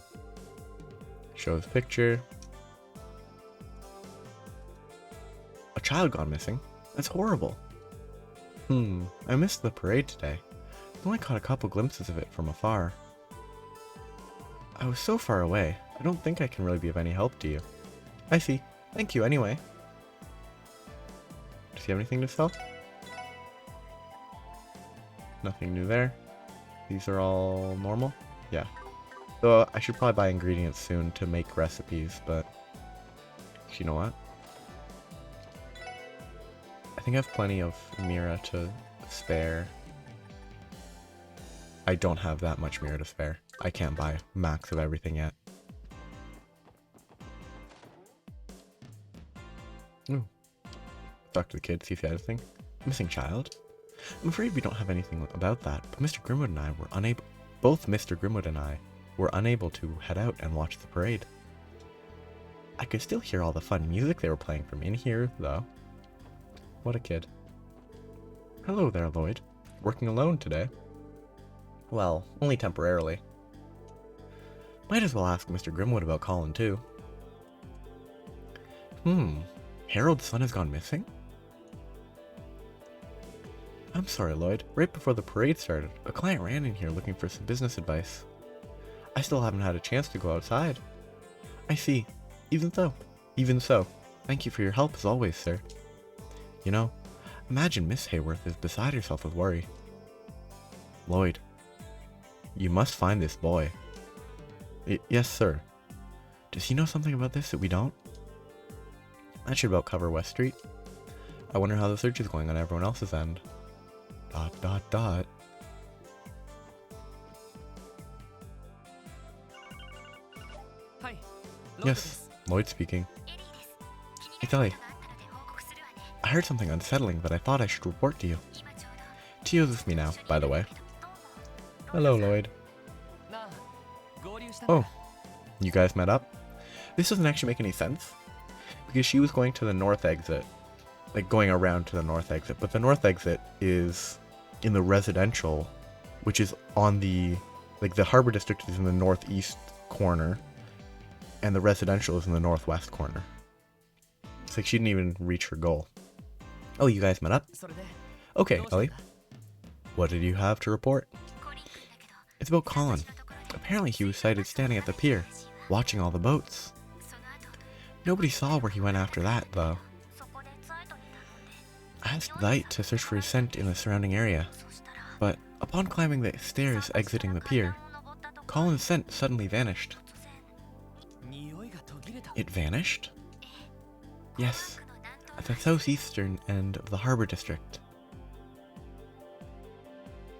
Shows picture. A child gone missing? That's horrible. I missed the parade today. I only caught a couple glimpses of it from afar. I was so far away, I don't think I can really be of any help to you. I see. Thank you anyway. Does he have anything to sell? Nothing new there. These are all normal? Yeah. So I should probably buy ingredients soon to make recipes, but you know what? I think I have plenty of Mira to spare. I don't have that much Mira to spare. I can't buy max of everything yet. Ooh. Talk to the kid, see if he had anything. Missing child? I'm afraid we don't have anything about that, but Mr. Grimwood and I were unable. Both Mr. Grimwood and I were unable to head out and watch the parade. I could still hear all the fun music they were playing from in here, though. What a kid. Hello there, Lloyd. Working alone today? Well, only temporarily. Might as well ask Mr. Grimwood about Colin, too. Harold's son has gone missing? I'm sorry, Lloyd. Right before the parade started, a client ran in here looking for some business advice. I still haven't had a chance to go outside. I see. Even so, thank you for your help as always, sir. You know, imagine Miss Hayworth is beside herself with worry. Lloyd, you must find this boy. Yes, sir. Does he know something about this that we don't? That should about cover West Street. I wonder how the search is going on everyone else's end. ... Yes, Lloyd speaking. It's Ellie. I heard something unsettling that I thought I should report to you. Tio's with me now, by the way. Hello, Lloyd. Oh, you guys met up? This doesn't actually make any sense, because she was going to the north exit, like going around to the north exit, but the north exit is in the residential, which is on the, like the Harbor District is in the northeast corner, and the residential is in the northwest corner. It's like she didn't even reach her goal. Oh, you guys met up? Okay, Ellie. What did you have to report? It's about Colin. Apparently he was sighted standing at the pier, watching all the boats. Nobody saw where he went after that, though. I asked Light to search for his scent in the surrounding area, but upon climbing the stairs exiting the pier, Colin's scent suddenly vanished. It vanished? Yes, at the southeastern end of the Harbor District.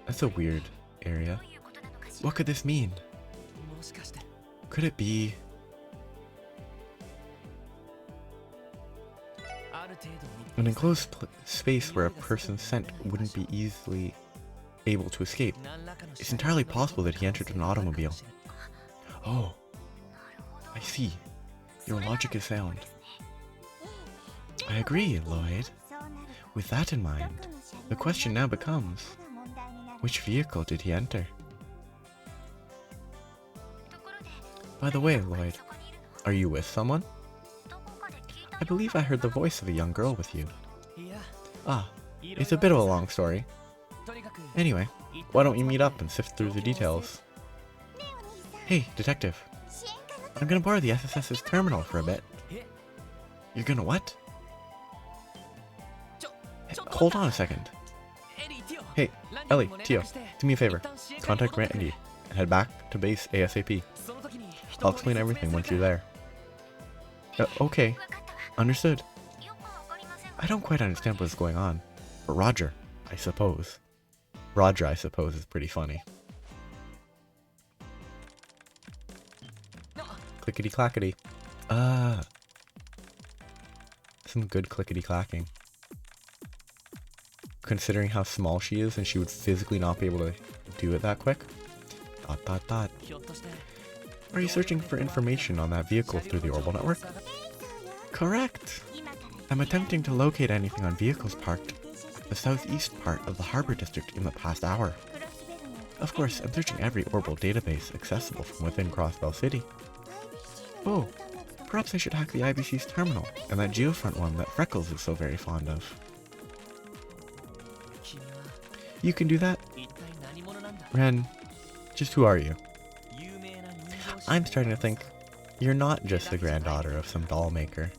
That's a weird area. What could this mean? Could it be... an enclosed space where a person's scent wouldn't be easily able to escape? It's entirely possible that he entered an automobile. Oh, I see. Your logic is sound. I agree, Lloyd. With that in mind, the question now becomes, which vehicle did he enter? By the way, Lloyd, are you with someone? I believe I heard the voice of a young girl with you. Ah, it's a bit of a long story. Anyway, why don't you meet up and sift through the details? Hey, detective. I'm gonna borrow the SSS's terminal for a bit. You're gonna what? Hey, hold on a second. Hey, Ellie, Tio, do me a favor. Contact Randy and head back to base ASAP. I'll explain everything once you're there. Okay, understood. I don't quite understand what's going on, but Roger, I suppose. Roger, I suppose, is pretty funny. Clickety clackety. Some good clickety clacking. Considering how small she is and she would physically not be able to do it that quick. Dot dot dot. Are you searching for information on that vehicle through the Orbital Network? Correct! I'm attempting to locate anything on vehicles parked at the southeast part of the Harbor District in the past hour. Of course, I'm searching every Orbital database accessible from within Crossbell City. Oh, perhaps I should hack the IBC's terminal, and that Geofront one that Freckles is so very fond of. You can do that? Ren, just who are you? I'm starting to think you're not just the granddaughter of some doll maker.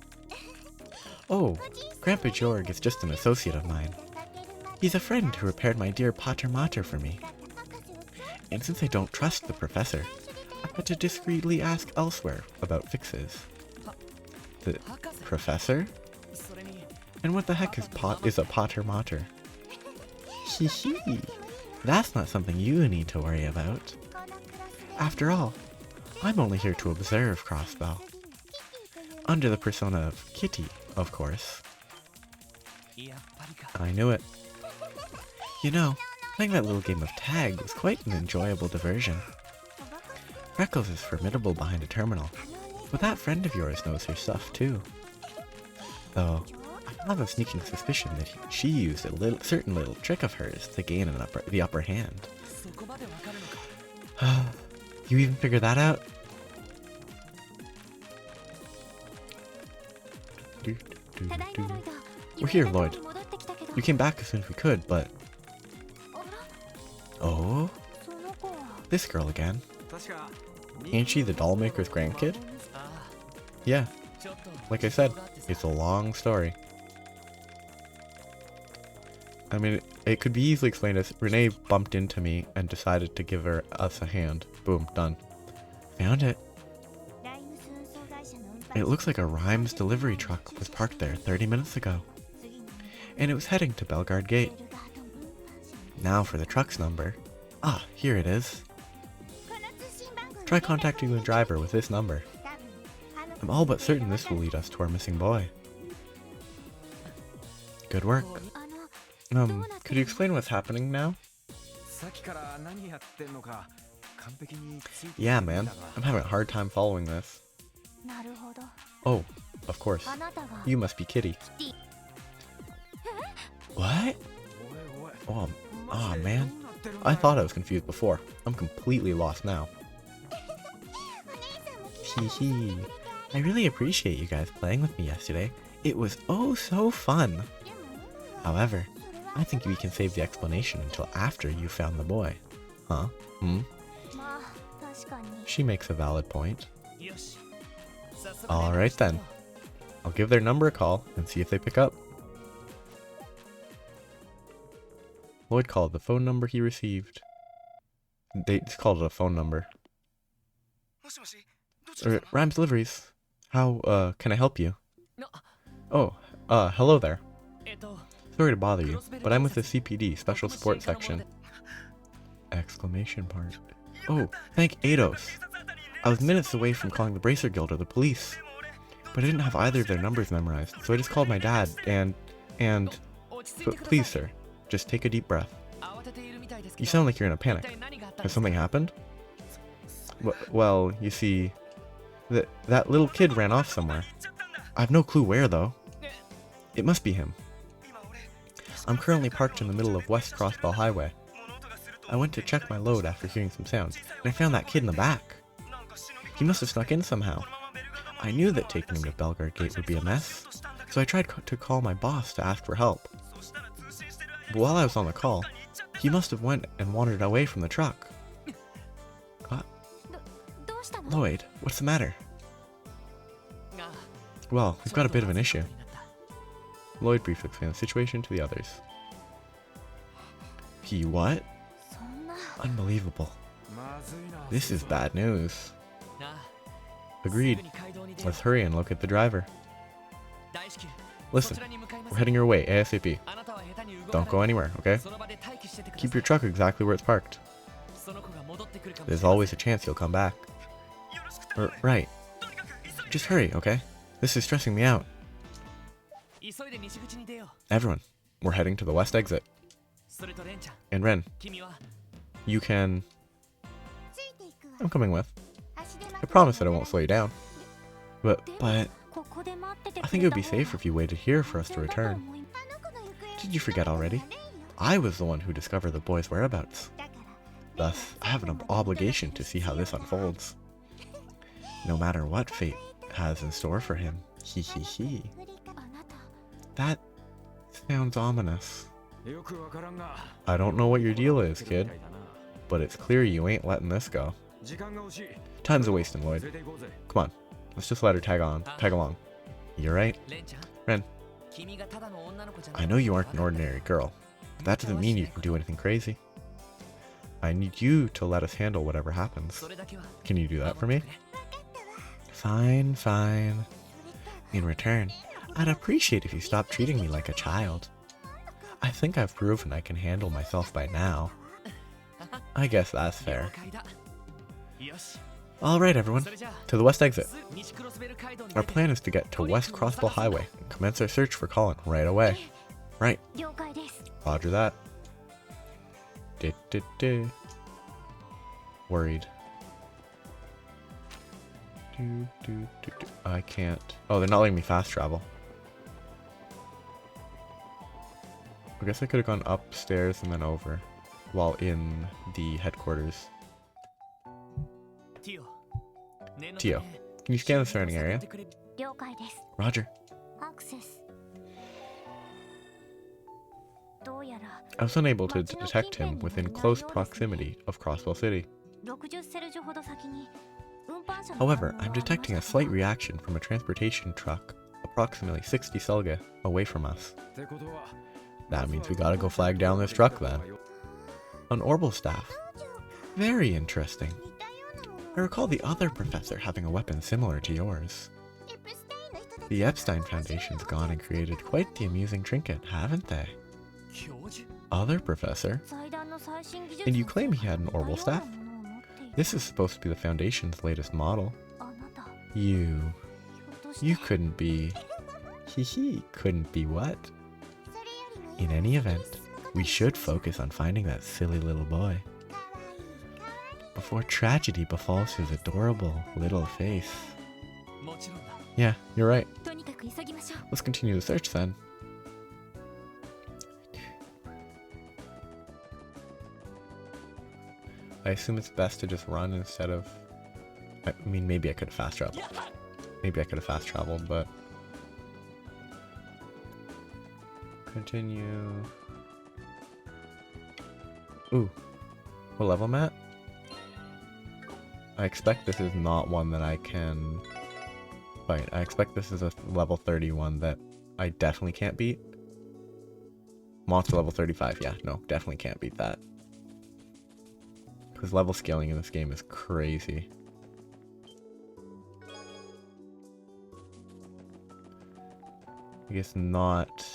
Oh, Grandpa Jorg is just an associate of mine. He's a friend who repaired my dear Pater Mater for me. And since I don't trust the professor, I had to discreetly ask elsewhere about fixes. The professor? And what the heck is a Pater Mater? Hee hee. That's not something you need to worry about. After all, I'm only here to observe Crossbell. Under the persona of Kitty, of course. I knew it. You know, playing that little game of tag was quite an enjoyable diversion. Freckles is formidable behind a terminal, but that friend of yours knows her stuff too. Though, I have a sneaking suspicion that she used a certain little trick of hers to gain the upper hand. You even figured that out? We're here, Lloyd. We came back as soon as we could, but... Oh? This girl again. Ain't she the doll maker's grandkid? Yeah. Like I said, it's a long story. I mean, it could be easily explained as Renee bumped into me and decided to give us a hand. Boom, done. Found it. It looks like a Rhymes delivery truck was parked there 30 minutes ago. And it was heading to Bellegarde Gate. Now for the truck's number. Ah, here it is. Try contacting the driver with this number. I'm all but certain this will lead us to our missing boy. Good work. Could you explain what's happening now? Yeah, man. I'm having a hard time following this. Oh, of course. You must be Kitty. What? Oh, man. I thought I was confused before. I'm completely lost now. Hee hee. I really appreciate you guys playing with me yesterday. It was oh so fun. However, I think we can save the explanation until after you found the boy. Huh? She makes a valid point. Alright then. I'll give their number a call and see if they pick up. Lloyd called the phone number he received. They just called it a phone number. Rhymes Deliveries. How, can I help you? Oh, hello there. Sorry to bother you, but I'm with the CPD, Special Support Section. Exclamation part. Oh, thank Eidos. I was minutes away from calling the Bracer Guild or the police. But I didn't have either of their numbers memorized, so I just called my dad but please, sir, just take a deep breath. You sound like you're in a panic. Has something happened? Well, you see, that little kid ran off somewhere. I have no clue where, though. It must be him. I'm currently parked in the middle of West Crossbell Highway. I went to check my load after hearing some sounds, and I found that kid in the back. He must have snuck in somehow. I knew that taking him to Bellegarde Gate would be a mess, so I tried to call my boss to ask for help. But while I was on the call, he must have went and wandered away from the truck. Lloyd, what's the matter? Well, we've got a bit of an issue. Lloyd briefly explained the situation to the others. He what? Unbelievable. This is bad news. Agreed. Let's hurry and locate the driver. Listen, we're heading your way, ASAP. Don't go anywhere, okay? Keep your truck exactly where it's parked. There's always a chance you'll come back. Right. Just hurry, okay? This is stressing me out. Everyone, we're heading to the west exit. And Ren, you can... I'm coming with. I promise that I won't slow you down. But I think it would be safer if you waited here for us to return. Did you forget already? I was the one who discovered the boy's whereabouts. Thus, I have an obligation to see how this unfolds. No matter what fate has in store for him. Hee hee hee. That sounds ominous. I don't know what your deal is, kid, but it's clear you ain't letting this go. Time's a wasting, Lloyd. Come on, let's just let her tag along. You're right. Ren, I know you aren't an ordinary girl, but that doesn't mean you can do anything crazy. I need you to let us handle whatever happens. Can you do that for me? Fine, fine. In return, I'd appreciate if you stopped treating me like a child. I think I've proven I can handle myself by now. I guess that's fair. Alright everyone, to the west exit. Our plan is to get to West Crossbow Highway and commence our search for Colin right away. Right. Roger that. Worried. I can't. Oh, they're not letting me fast travel. I guess I could have gone upstairs and then over while in the headquarters. Tio, can you scan the surrounding area? Roger. I was unable to detect him within close proximity of Crossbow City. However, I'm detecting a slight reaction from a transportation truck approximately 60 selga away from us. That means we gotta go flag down this truck then. An Orbital staff. Very interesting. I recall the other professor having a weapon similar to yours. The Epstein Foundation's gone and created quite the amusing trinket, haven't they? Other professor? And you claim he had an Orbital staff? This is supposed to be the Foundation's latest model. You couldn't be... couldn't be what? In any event, we should focus on finding that silly little boy before tragedy befalls his adorable little face. Yeah, you're right. Let's continue the search then. I assume it's best to just run instead of... I mean, maybe I could have fast traveled. Maybe I could have fast traveled, but... Continue... Ooh. What level am I at? I expect this is not one that I can... Right, I expect this is a level 31 that I definitely can't beat. Monster level 35, yeah, no, definitely can't beat that. Because level scaling in this game is crazy. I guess not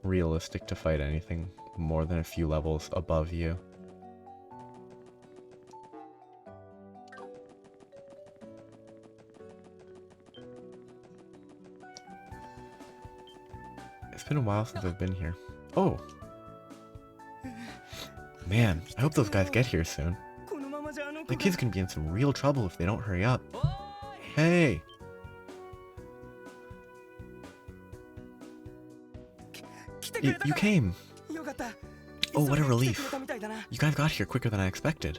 realistic to fight anything more than a few levels above you. It's been a while since I've been here. Oh! Man, I hope those guys get here soon. The kids can be in some real trouble if they don't hurry up. Hey! You came! Oh, what a relief. You guys got here quicker than I expected.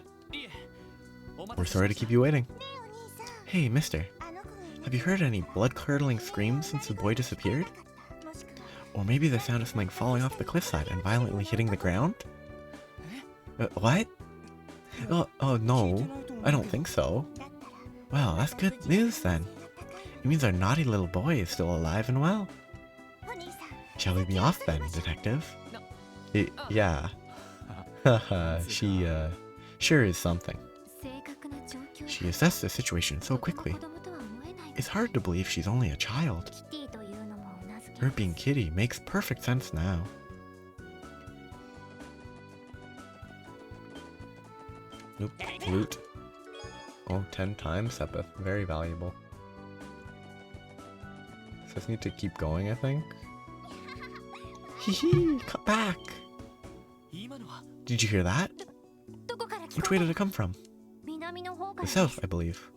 We're sorry to keep you waiting. Hey, mister. Have you heard any blood-curdling screams since the boy disappeared? Or maybe the sound of something falling off the cliffside and violently hitting the ground? What? Oh no, I don't think so. Well, that's good news then. It means our naughty little boy is still alive and well. Shall we be off then, detective? Yeah. Haha, she sure is something. She assessed the situation so quickly. It's hard to believe she's only a child. Her being Kitty makes perfect sense now. Nope. Loot. Oh, 10 times Sepith. Very valuable. So I just need to keep going, I think. Hee hee! Come back! Did you hear that? Which way did it come from? The south, I believe.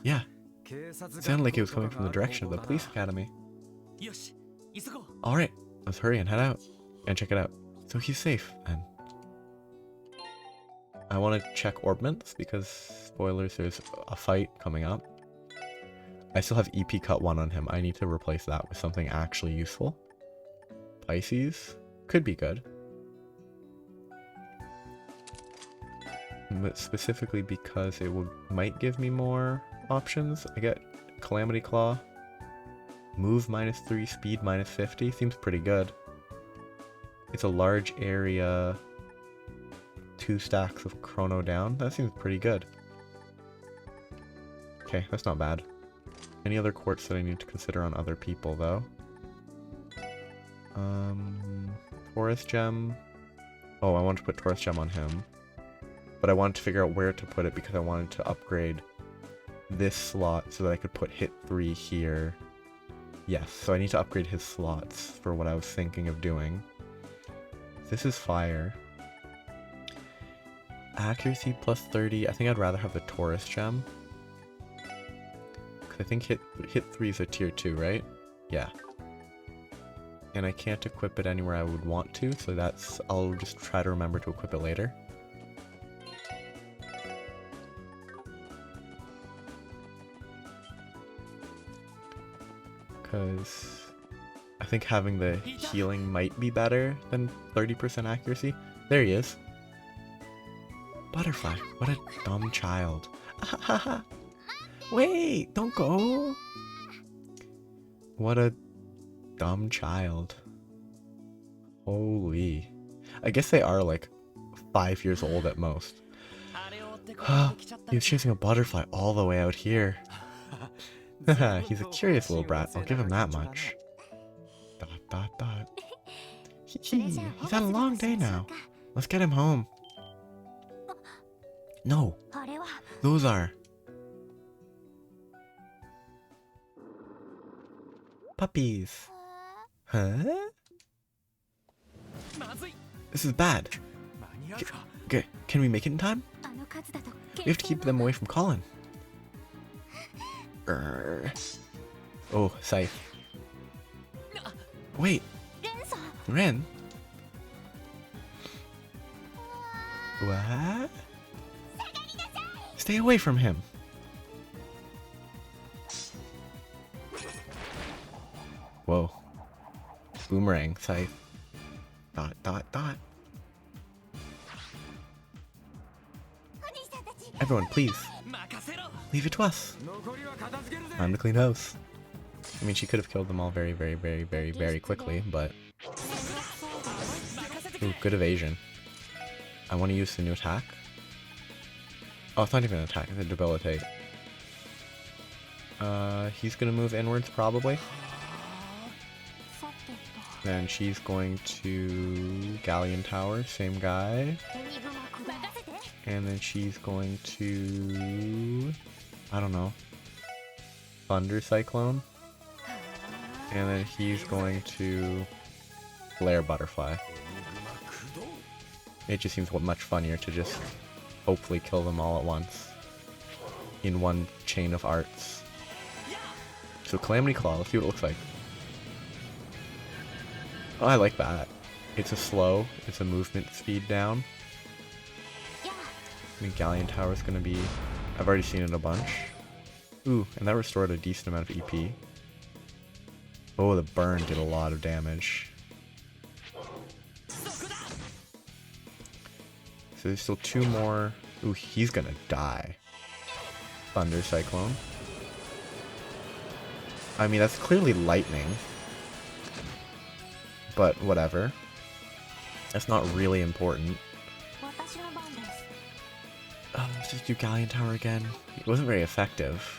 Yeah. It sounded like it was coming from the direction of the police academy. Alright, let's hurry and head out. And check it out. So he's safe, then. I want to check orbments because, spoilers, there's a fight coming up. I still have EP Cut 1 on him. I need to replace that with something actually useful. Pisces could be good. But specifically because it might give me more options. I get Calamity Claw. Move -3, speed -50. Seems pretty good. It's a large area. 2 stacks of Chrono down. That seems pretty good. Okay, that's not bad. Any other quartz that I need to consider on other people, though? Taurus Gem. Oh, I want to put Taurus Gem on him. But I wanted to figure out where to put it because I wanted to upgrade this slot so that I could put hit 3 here. Yes, so I need to upgrade his slots for what I was thinking of doing. This is fire. Accuracy +30. I think I'd rather have the Taurus Gem. Because I think hit 3 is a tier 2, right? Yeah. And I can't equip it anywhere I would want to, so I'll just try to remember to equip it later. Because I think having the healing might be better than 30% accuracy. There he is. Butterfly, what a dumb child. Wait, don't go. What a dumb child. Holy. I guess they are like 5 years old at most. He was chasing a butterfly all the way out here. He's a curious little brat, I'll give him that much. ... He's had a long day now. Let's get him home. No, those are puppies. Huh? This is bad. Okay, can we make it in time? We have to keep them away from Colin. Oh, Scythe. Wait, Ren? What? Stay away from him. Whoa. Boomerang, Scythe. ... Everyone, please. Leave it to us. Time to clean house. I mean, she could have killed them all very, very, very, very, very quickly, but... Ooh, good evasion. I want to use the new attack. Oh, it's not even an attack, it's a debilitate. He's gonna move inwards, probably. Then she's going to Galleon Tower, same guy. And then she's going to... I don't know. Thunder Cyclone. And then he's going to Flare Butterfly. It just seems much funnier to just hopefully kill them all at once. In one chain of arts. So Calamity Claw, let's see what it looks like. Oh, I like that. It's a slow, it's a movement speed down. I think Galleon Tower is going to be... I've already seen it a bunch. Ooh, and that restored a decent amount of EP. Oh, the burn did a lot of damage. So there's still 2 more. Ooh, he's going to die. Thunder Cyclone. I mean, that's clearly lightning. But whatever. That's not really important. Oh, let's just do Galleon Tower again. It wasn't very effective.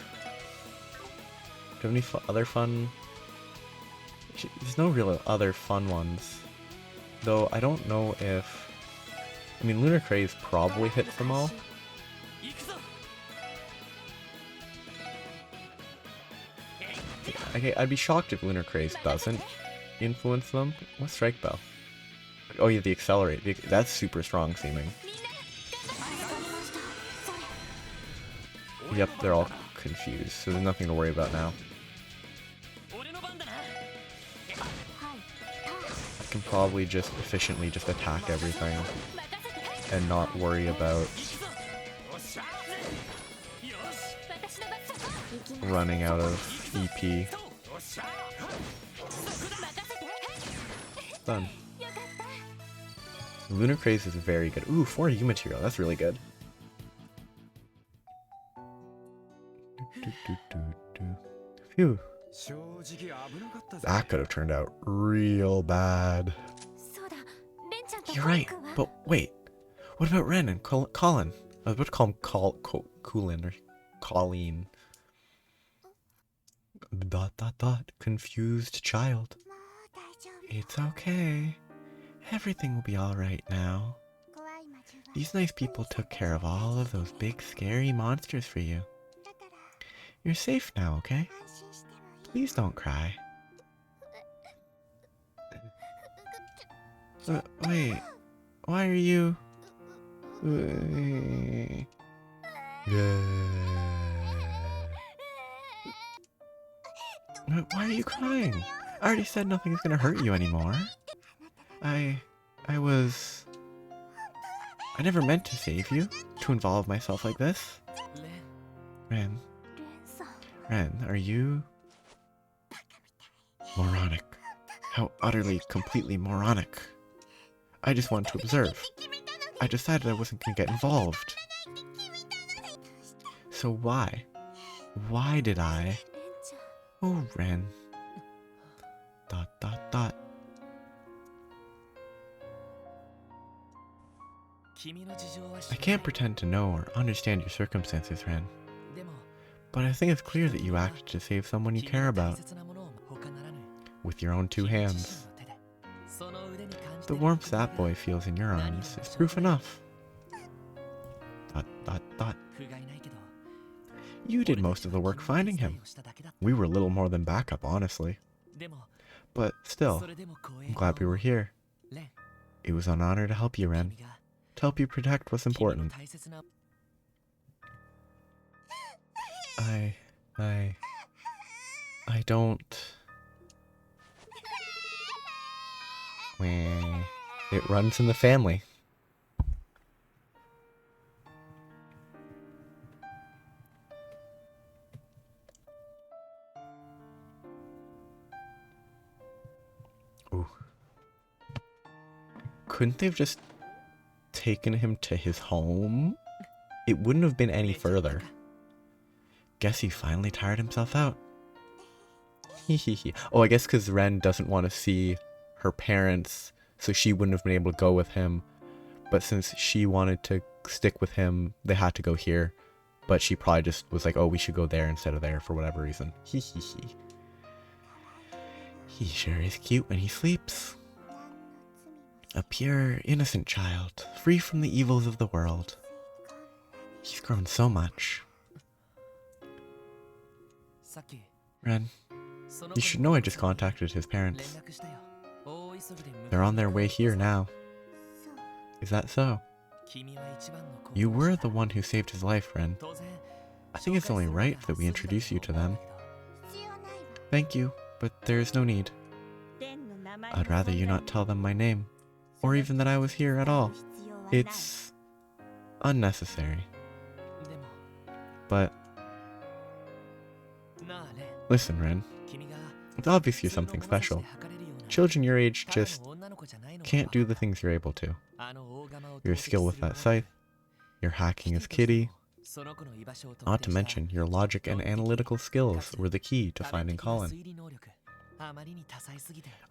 Do you have any other fun There's no real other fun ones. Though I don't know if... I mean, Lunar Craze probably hits them all. Okay, I'd be shocked if Lunar Craze doesn't influence them. What's Strike Bell? Oh yeah, the Accelerate. That's super strong seeming. Yep, they're all confused, so there's nothing to worry about now. I can probably just efficiently just attack everything and not worry about running out of EP. Done. Lunar Craze is very good. Ooh, 4 U material. That's really good. Phew. That could have turned out real bad. You're right, but wait. What about Ren and Colin? I was about to call him Coolin or Colleen. ... Confused child. It's okay. Everything will be alright now. These nice people took care of all of those big scary monsters for you. You're safe now, okay? Please don't cry. Wait, why are you... Why are you crying? I already said nothing's gonna hurt you anymore. I never meant to save you, to involve myself like this. Ren, are you... Moronic. How utterly, completely moronic. I just wanted to observe. I decided I wasn't gonna get involved. So why? Why did I... Oh, Ren. ... I can't pretend to know or understand your circumstances, Ren. But I think it's clear that you acted to save someone you care about. With your own 2 hands. The warmth that boy feels in your arms is proof enough. ... You did most of the work finding him. We were little more than backup, honestly. But still, I'm glad we were here. It was an honor to help you, Ren. To help you protect what's important. I don't... It runs in the family. Ooh. Couldn't they have just taken him to his home? It wouldn't have been any further. Guess he finally tired himself out. Oh, I guess because Ren doesn't want to see her parents, so she wouldn't have been able to go with him. But since she wanted to stick with him, they had to go here. But she probably just was like, oh, we should go there instead of there for whatever reason. He sure is cute when he sleeps. A pure, innocent child, free from the evils of the world. He's grown so much. Ren, you should know I just contacted his parents. They're on their way here now. Is that so? You were the one who saved his life, Ren. I think it's only right that we introduce you to them. Thank you, but there is no need. I'd rather you not tell them my name, or even that I was here at all. It's unnecessary. But listen, Ren, it's obvious you're something special. Children your age just can't do the things you're able to. Your skill with that scythe, your hacking as Kitty, not to mention your logic and analytical skills were the key to finding Colin.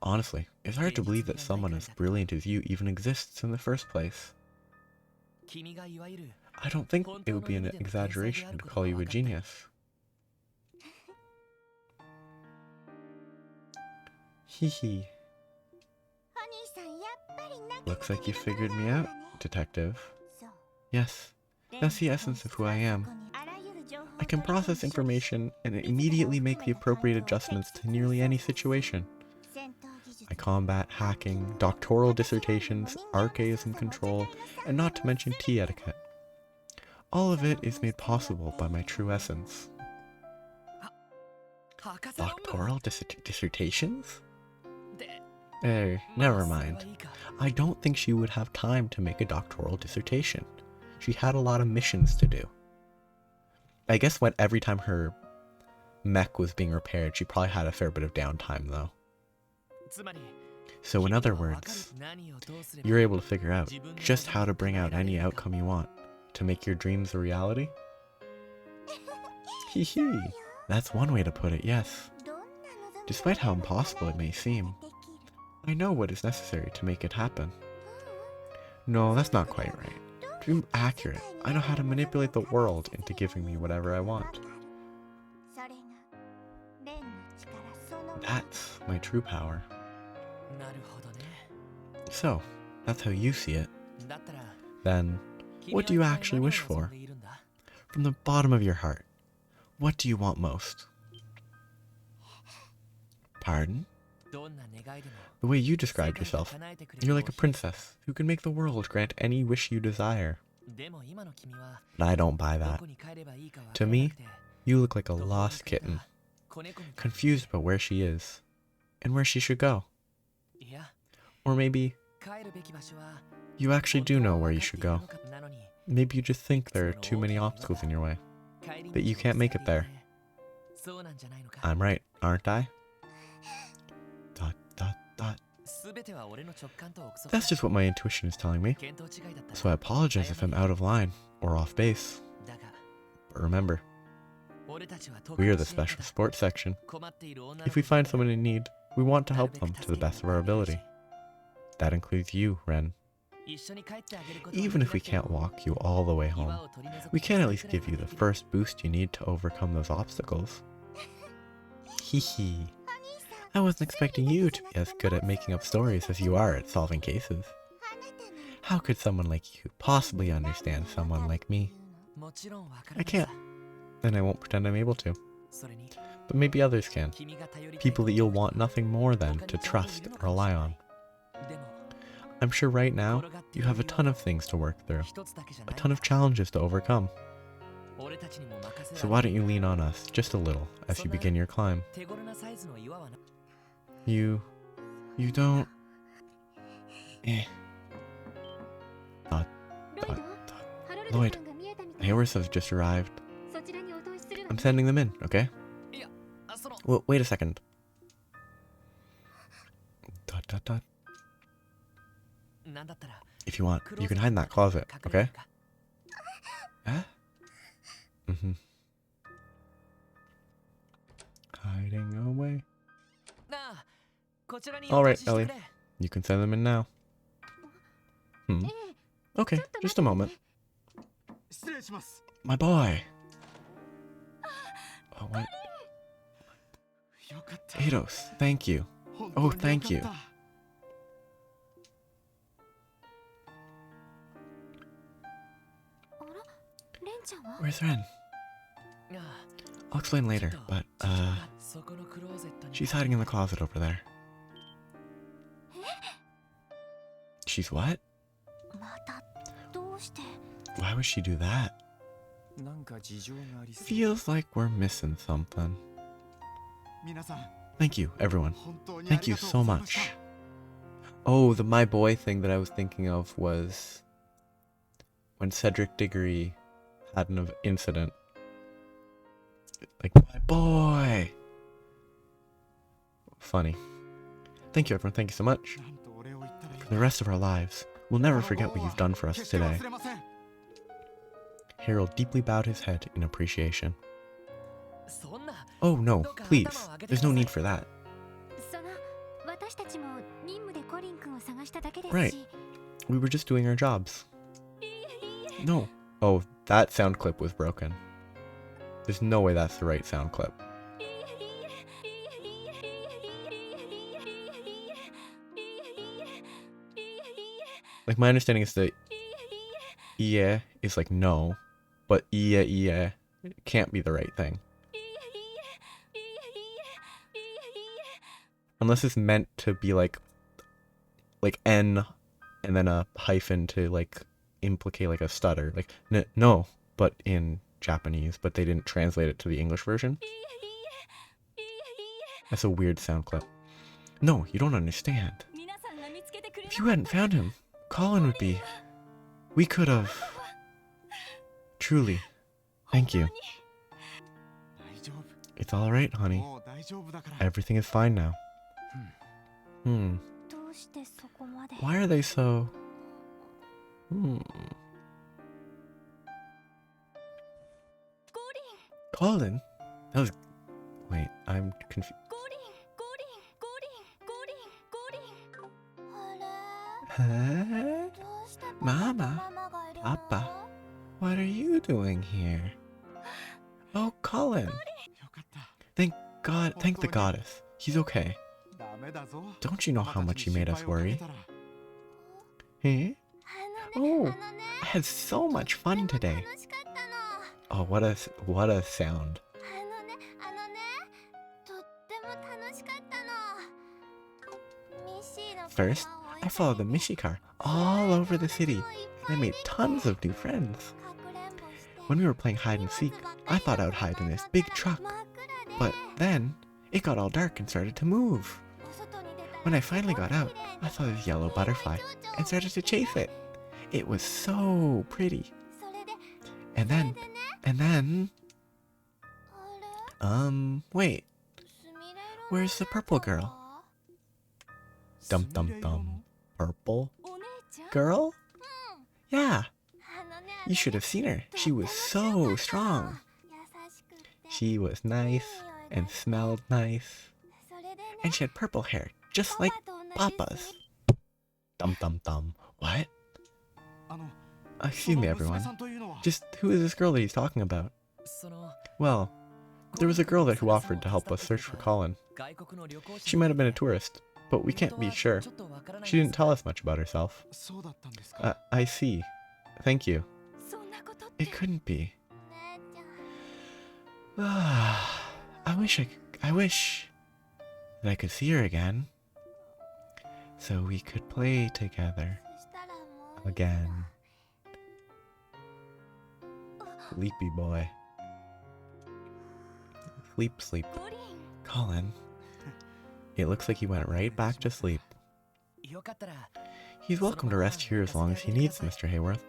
Honestly, it's hard to believe that someone as brilliant as you even exists in the first place. I don't think it would be an exaggeration to call you a genius. Hee hee. Looks like you figured me out, Detective. Yes, that's the essence of who I am. I can process information and immediately make the appropriate adjustments to nearly any situation. I combat hacking, doctoral dissertations, archaism control, and not to mention tea etiquette. All of it is made possible by my true essence. Doctoral dissertations? Never mind. I don't think she would have time to make a doctoral dissertation. She had a lot of missions to do. I guess every time her mech was being repaired, she probably had a fair bit of downtime though. So in other words, you're able to figure out just how to bring out any outcome you want to make your dreams a reality? Hee hee. That's one way to put it, yes. Despite how impossible it may seem, I know what is necessary to make it happen. No, that's not quite right. To be accurate, I know how to manipulate the world into giving me whatever I want. That's my true power. So, that's how you see it. Then, what do you actually wish for? From the bottom of your heart, what do you want most? Pardon? The way you described yourself, you're like a princess who can make the world grant any wish you desire. But I don't buy that. To me, you look like a lost kitten, confused about where she is and where she should go. Or maybe you actually do know where you should go. Maybe you just think there are too many obstacles in your way, that you can't make it there. I'm right, aren't I? ... That's just what my intuition is telling me. So I apologize if I'm out of line or off base. But remember, we are the special sports section. If we find someone in need, we want to help them to the best of our ability. That includes you, Ren. Even if we can't walk you all the way home, we can at least give you the first boost you need to overcome those obstacles. Hee hee. I wasn't expecting you to be as good at making up stories as you are at solving cases. How could someone like you possibly understand someone like me? I can't, and I won't pretend I'm able to. But maybe others can. People that you'll want nothing more than to trust or rely on. I'm sure right now, you have a ton of things to work through, a ton of challenges to overcome. So why don't you lean on us just a little as you begin your climb? You don't... Lloyd, Hayward have just arrived. I'm sending them in, okay? Well, wait a second. If you want, you can hide in that closet, okay? Huh? Hiding away. Alright, Ellie. You can send them in now. Okay, just a moment. My boy! Oh, what? Eidos, thank you. Oh, thank you. Where's Ren? I'll explain later, but, she's hiding in the closet over there. She's what? Why would she do that? Feels like we're missing something. Thank you, everyone. Thank you so much. Oh, the my boy thing that I was thinking of was when Cedric Diggory had an incident. Like, my boy! Funny. Thank you, everyone. Thank you so much. For the rest of our lives, we'll never forget what you've done for us today. Harold deeply bowed his head in appreciation. Oh no, please. There's no need for that. Right. We were just doing our jobs. No. Oh, that sound clip was broken. There's no way that's the right sound clip. Like, my understanding is that ie is like no, but ie can't be the right thing. Unless it's meant to be like N and then a hyphen to like implicate like a stutter. Like no, but in Japanese, but they didn't translate it to the English version. That's a weird sound clip. No, you don't understand. If you hadn't found him, Colin would be... We could have... Truly. Thank you. It's alright, honey. Everything is fine now. Why are they so... Colin? That was... Wait, I'm confused. Huh? Mama? Papa? What are you doing here? Oh, Colin! Thank God, thank the goddess. He's okay. Don't you know how much he made us worry? Huh? Oh, I had so much fun today. Oh, what a sound. First, I followed the Mishi car all over the city, and I made tons of new friends. When we were playing hide and seek, I thought I would hide in this big truck. But then, it got all dark and started to move. When I finally got out, I saw this yellow butterfly and started to chase it. It was so pretty. And then... wait. Where's the purple girl? Dum dum dum. Purple girl? Yeah. You should have seen her. She was so strong. She was nice and smelled nice. And she had purple hair, just like Papa's. Dum dum dum. What? Excuse me, everyone. Just who is this girl that he's talking about? Well, there was a girl there who offered to help us search for Colin. She might have been a tourist, but we can't be sure. She didn't tell us much about herself. I see. Thank you. It couldn't be. I wish that I could see her again. So we could play together. Again. Sleepy boy. Sleep, sleep. Colin. It looks like he went right back to sleep. He's welcome to rest here as long as he needs, Mr. Hayworth.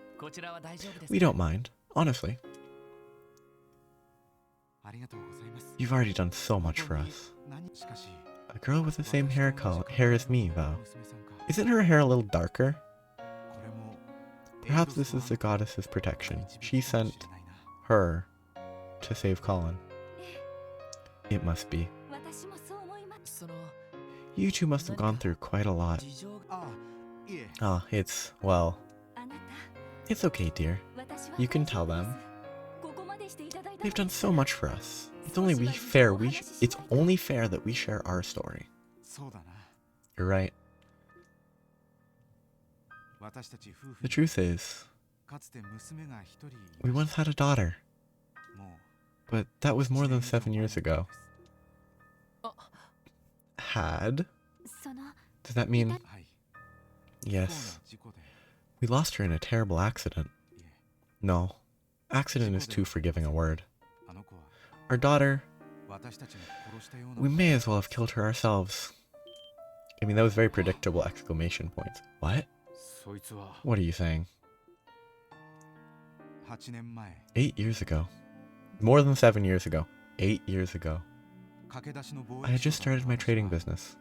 We don't mind, honestly. You've already done so much for us. A girl with the same hair as me, though. Isn't her hair a little darker? Perhaps this is the goddess's protection. She sent her to save Colin. It must be. You two must have gone through quite a lot. Ah, it's okay, dear. You can tell them. They've done so much for us. It's only fair that we share our story. You're right. The truth is, we once had a daughter. But that was more than 7 years ago. Had? Does that mean... Yes. We lost her in a terrible accident. No. Accident is too forgiving a word. Our daughter... We may as well have killed her ourselves. I mean, that was very predictable exclamation points. What? What are you saying? 8 years ago. More than 7 years ago. 8 years ago. I had just started my trading business.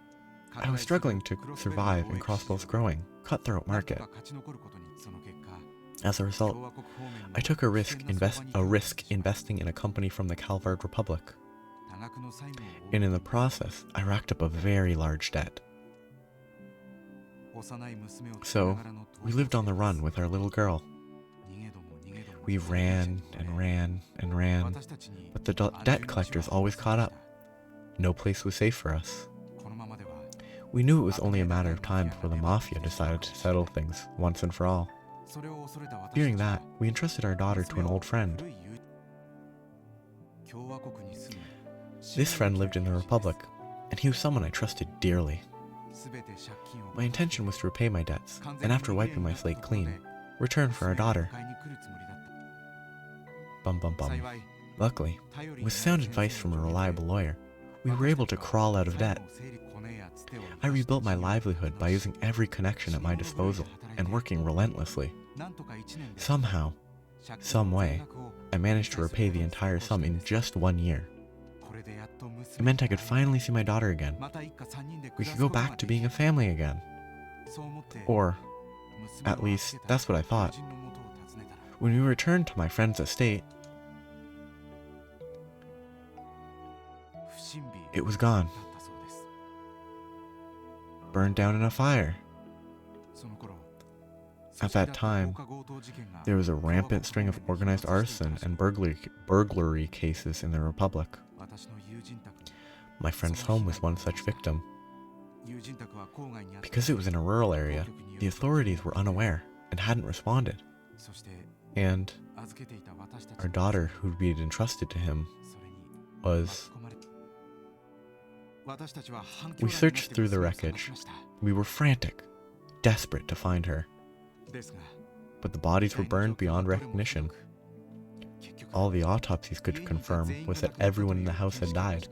I was struggling to survive in Crossbow's growing, cutthroat market. As a result, I took a risk investing in a company from the Calvard Republic. And in the process, I racked up a very large debt. So, we lived on the run with our little girl. We ran and ran and ran, but the debt collectors always caught up. No place was safe for us. We knew it was only a matter of time before the mafia decided to settle things once and for all. Fearing that, we entrusted our daughter to an old friend. This friend lived in the Republic, and he was someone I trusted dearly. My intention was to repay my debts, and after wiping my slate clean, return for our daughter. Bum bum bum. Luckily, with sound advice from a reliable lawyer, we were able to crawl out of debt. I rebuilt my livelihood by using every connection at my disposal and working relentlessly. Somehow, some way, I managed to repay the entire sum in just 1 year. It meant I could finally see my daughter again. We could go back to being a family again. Or, at least, that's what I thought. When we returned to my friend's estate, it was gone. Burned down in a fire. At that time, there was a rampant string of organized arson and burglary cases in the Republic. My friend's home was one such victim. Because it was in a rural area, the authorities were unaware and hadn't responded. And our daughter, who we had entrusted to him, was... We searched through the wreckage. We were frantic, desperate to find her. But the bodies were burned beyond recognition. All the autopsies could confirm was that everyone in the house had died.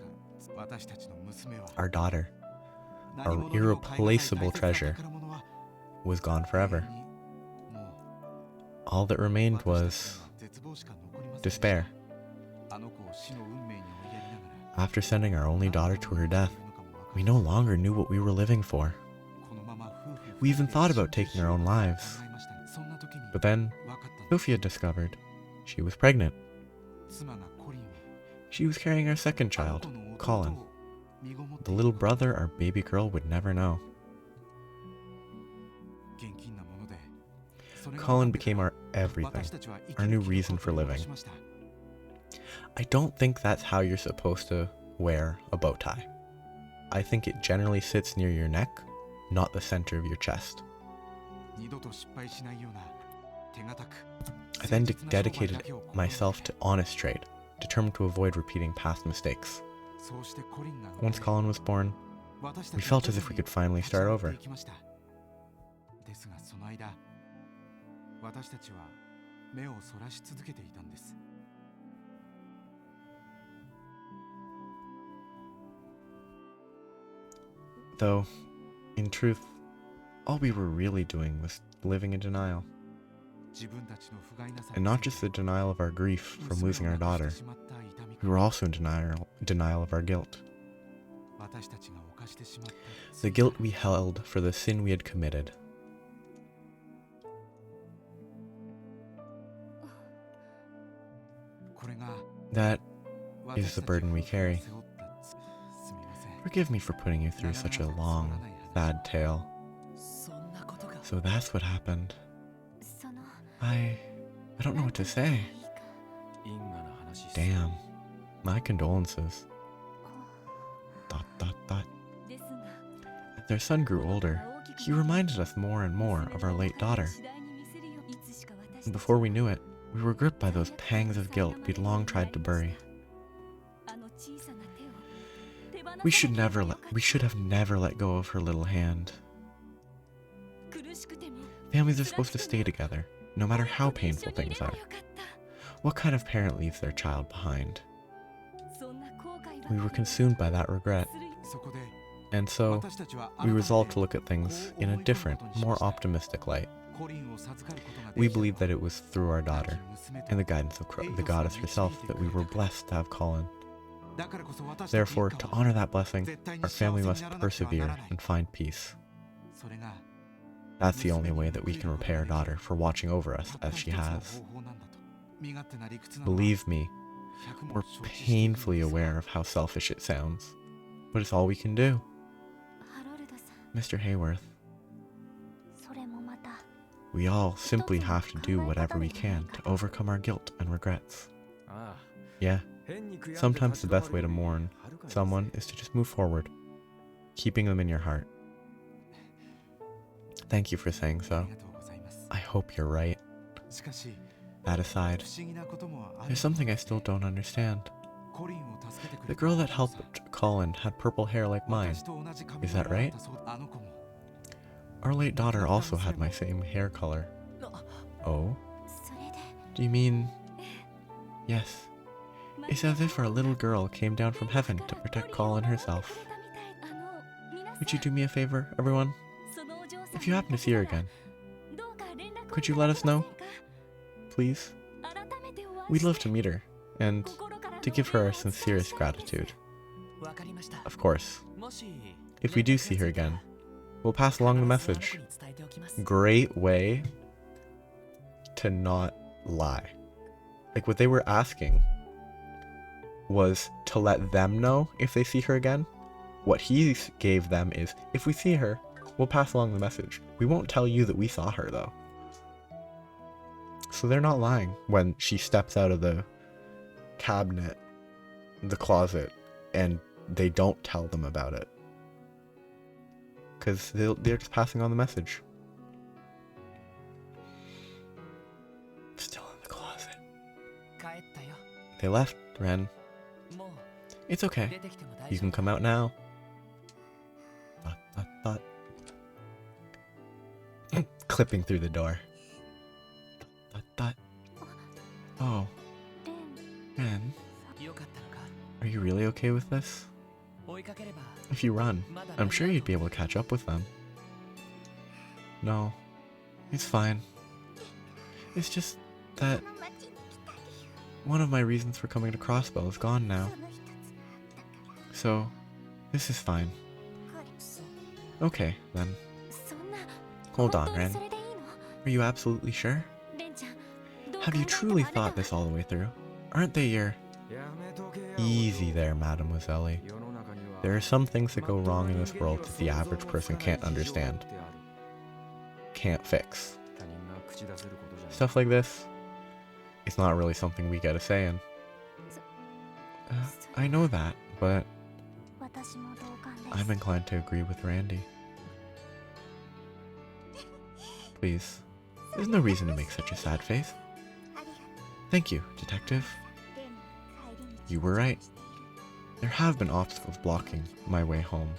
Our daughter, our irreplaceable treasure, was gone forever. All that remained was despair. After sending our only daughter to her death, we no longer knew what we were living for. We even thought about taking our own lives. But then, Sophia discovered she was pregnant. She was carrying our second child, Colin, the little brother our baby girl would never know. Colin became our everything, our new reason for living. I don't think that's how you're supposed to wear a bow tie. I think it generally sits near your neck, not the center of your chest. I then dedicated myself to honest trade, determined to avoid repeating past mistakes. Once Colin was born, we felt as if we could finally start over. Though, in truth, all we were really doing was living in denial. And not just the denial of our grief from losing our daughter, we were also in denial of our guilt. The guilt we held for the sin we had committed. That is the burden we carry. Forgive me for putting you through such a long, sad tale. So that's what happened. I don't know what to say. Damn. My condolences. ... As their son grew older, he reminded us more and more of our late daughter. And before we knew it, we were gripped by those pangs of guilt we'd long tried to bury. We should have never let go of her little hand. Families are supposed to stay together, no matter how painful things are. What kind of parent leaves their child behind? We were consumed by that regret. And so, we resolved to look at things in a different, more optimistic light. We believed that it was through our daughter, and the guidance of the goddess herself, that we were blessed to have Colin. Therefore, to honor that blessing, our family must persevere and find peace. That's the only way that we can repay our daughter for watching over us as she has. Believe me, we're painfully aware of how selfish it sounds, but it's all we can do. Mr. Hayworth, we all simply have to do whatever we can to overcome our guilt and regrets. Yeah, sometimes the best way to mourn someone is to just move forward, keeping them in your heart, Thank you for saying so. I hope you're right. That aside, there's something I still don't understand. The girl that helped Colin had purple hair like mine. Is that right? Our late daughter also had my same hair color. Oh? Do you mean... Yes. It's as if our little girl came down from heaven to protect Colin herself. Would you do me a favor, everyone? If you happen to see her again, could you let us know? Please? We'd love to meet her, and to give her our sincerest gratitude. Of course. If we do see her again, we'll pass along the message. Great way to not lie. Like, what they were asking was to let them know if they see her again. What he gave them is, if we see her, we'll pass along the message. We won't tell you that we saw her, though. So they're not lying when she steps out of the cabinet, the closet, and they don't tell them about it. Because they're just passing on the message. Still in the closet. They left, Ren. It's okay. You can come out now. Clipping through the door. Oh. Ren. Are you really okay with this? If you run, I'm sure you'd be able to catch up with them. No. It's fine. It's just that one of my reasons for coming to Crossbell is gone now. So, this is fine. Okay, then. Hold on, Ren. Are you absolutely sure? Have you truly thought this all the way through? Aren't they your... Easy there, Mademoiselle. There are some things that go wrong in this world that the average person can't understand. Can't fix. Stuff like this, it's not really something we get a say in. I know that, but I'm inclined to agree with Randy. Please, there's no reason to make such a sad face. Thank you, Detective. You were right. There have been obstacles blocking my way home.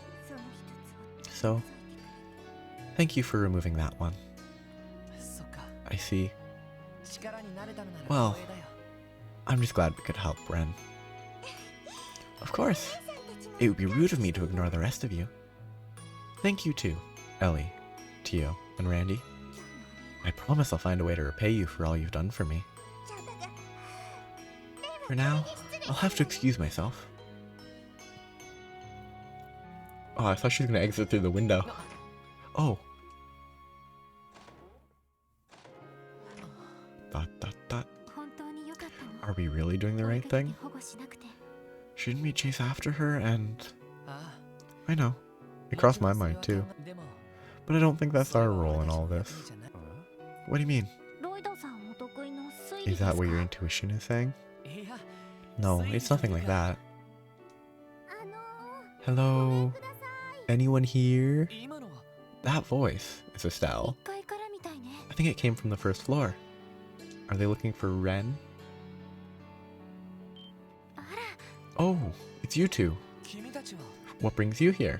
So, thank you for removing that one. I see. Well, I'm just glad we could help, Ren. Of course. It would be rude of me to ignore the rest of you. Thank you too, Ellie, Tio, and Randy. I promise I'll find a way to repay you for all you've done for me. For now, I'll have to excuse myself. Oh, I thought she was gonna exit through the window. Oh. Are we really doing the right thing? Shouldn't we chase after her and... I know. It crossed my mind too. But I don't think that's our role in all this. What do you mean? Is that what your intuition is saying? No, it's nothing like that. Hello? Anyone here? That voice is Estelle. I think it came from the first floor. Are they looking for Ren? Oh, it's you two. What brings you here?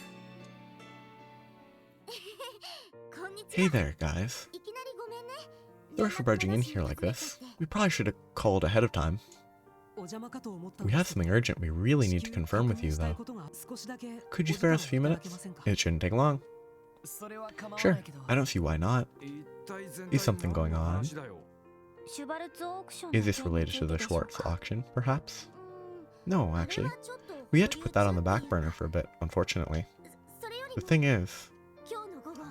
Hey there, guys. Sorry for barging in here like this. We probably should have called ahead of time. We have something urgent we really need to confirm with you, though. Could you spare us a few minutes? It shouldn't take long. Sure, I don't see why not. Is something going on? Is this related to the Schwartz auction, perhaps? No, actually. We had to put that on the back burner for a bit, unfortunately. The thing is,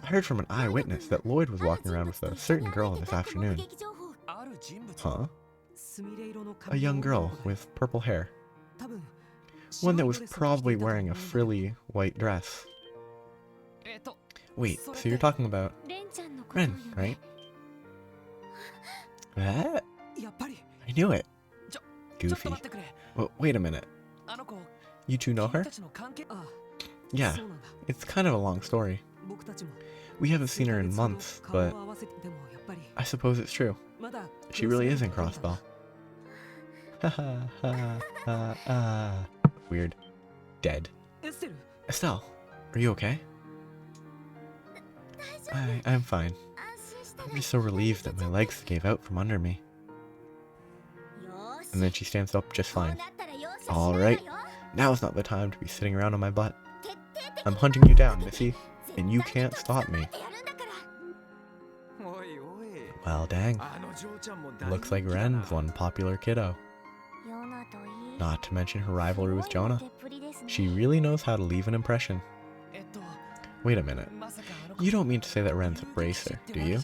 I heard from an eyewitness that Lloyd was walking around with a certain girl this afternoon. Huh? A young girl with purple hair. One that was probably wearing a frilly white dress. Wait, so you're talking about Ren, right? That? I knew it. Goofy. Well, wait a minute. You two know her? Yeah, it's kind of a long story. We haven't seen her in months, but I suppose it's true. She really is in Crossbell. Ha ha ha. Weird. Dead. Estelle, are you okay? I'm fine. I'm just so relieved that my legs gave out from under me. And then she stands up just fine. Alright, now is not the time to be sitting around on my butt. I'm hunting you down, Missy, and you can't stop me. Well, dang. Looks like Ren's one popular kiddo. Not to mention her rivalry with Jonah. She really knows how to leave an impression. Wait a minute. You don't mean to say that Ren's a bracer, do you?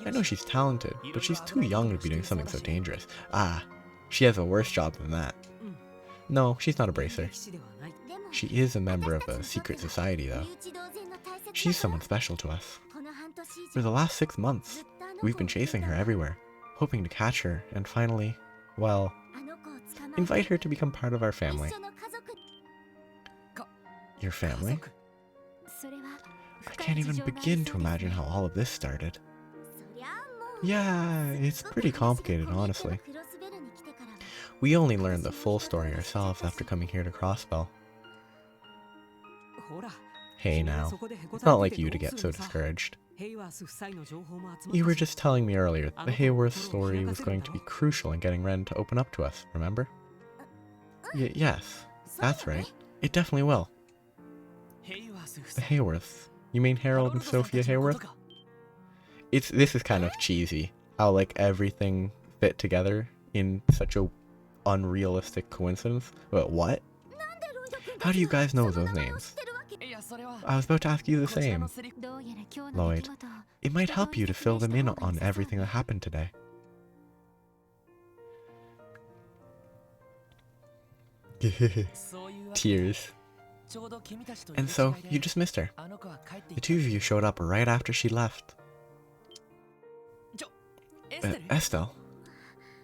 I know she's talented, but she's too young to be doing something so dangerous. Ah, she has a worse job than that. No, she's not a bracer. She is a member of a secret society, though. She's someone special to us. For the last 6 months, we've been chasing her everywhere, hoping to catch her and finally, well, invite her to become part of our family. Your family? I can't even begin to imagine how all of this started. Yeah, it's pretty complicated, honestly. We only learned the full story ourselves after coming here to Crossbell. Hey now, it's not like you to get so discouraged. You were just telling me earlier that the Hayworth story was going to be crucial in getting Ren to open up to us, remember? Yes, that's right. It definitely will. The Hayworths. You mean Harold and Sophia Hayworth? This is kind of cheesy. How like everything fit together in such a unrealistic coincidence. But what? How do you guys know those names? I was about to ask you the same. Lloyd, it might help you to fill them in on everything that happened today. Tears. And so, you just missed her. The two of you showed up right after she left. Estelle?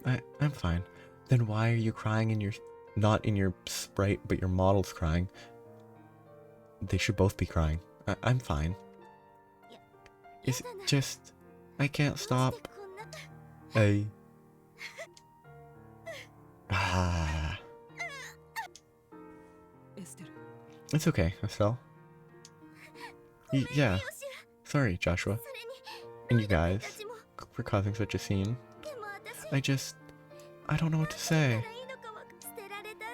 I'm fine. Then why are you crying in your... not in your sprite, but your model's crying? They should both be crying. I'm fine. It's just... I can't stop. It's okay, Estelle. Yeah. Sorry, Joshua. And you guys, for causing such a scene. I don't know what to say.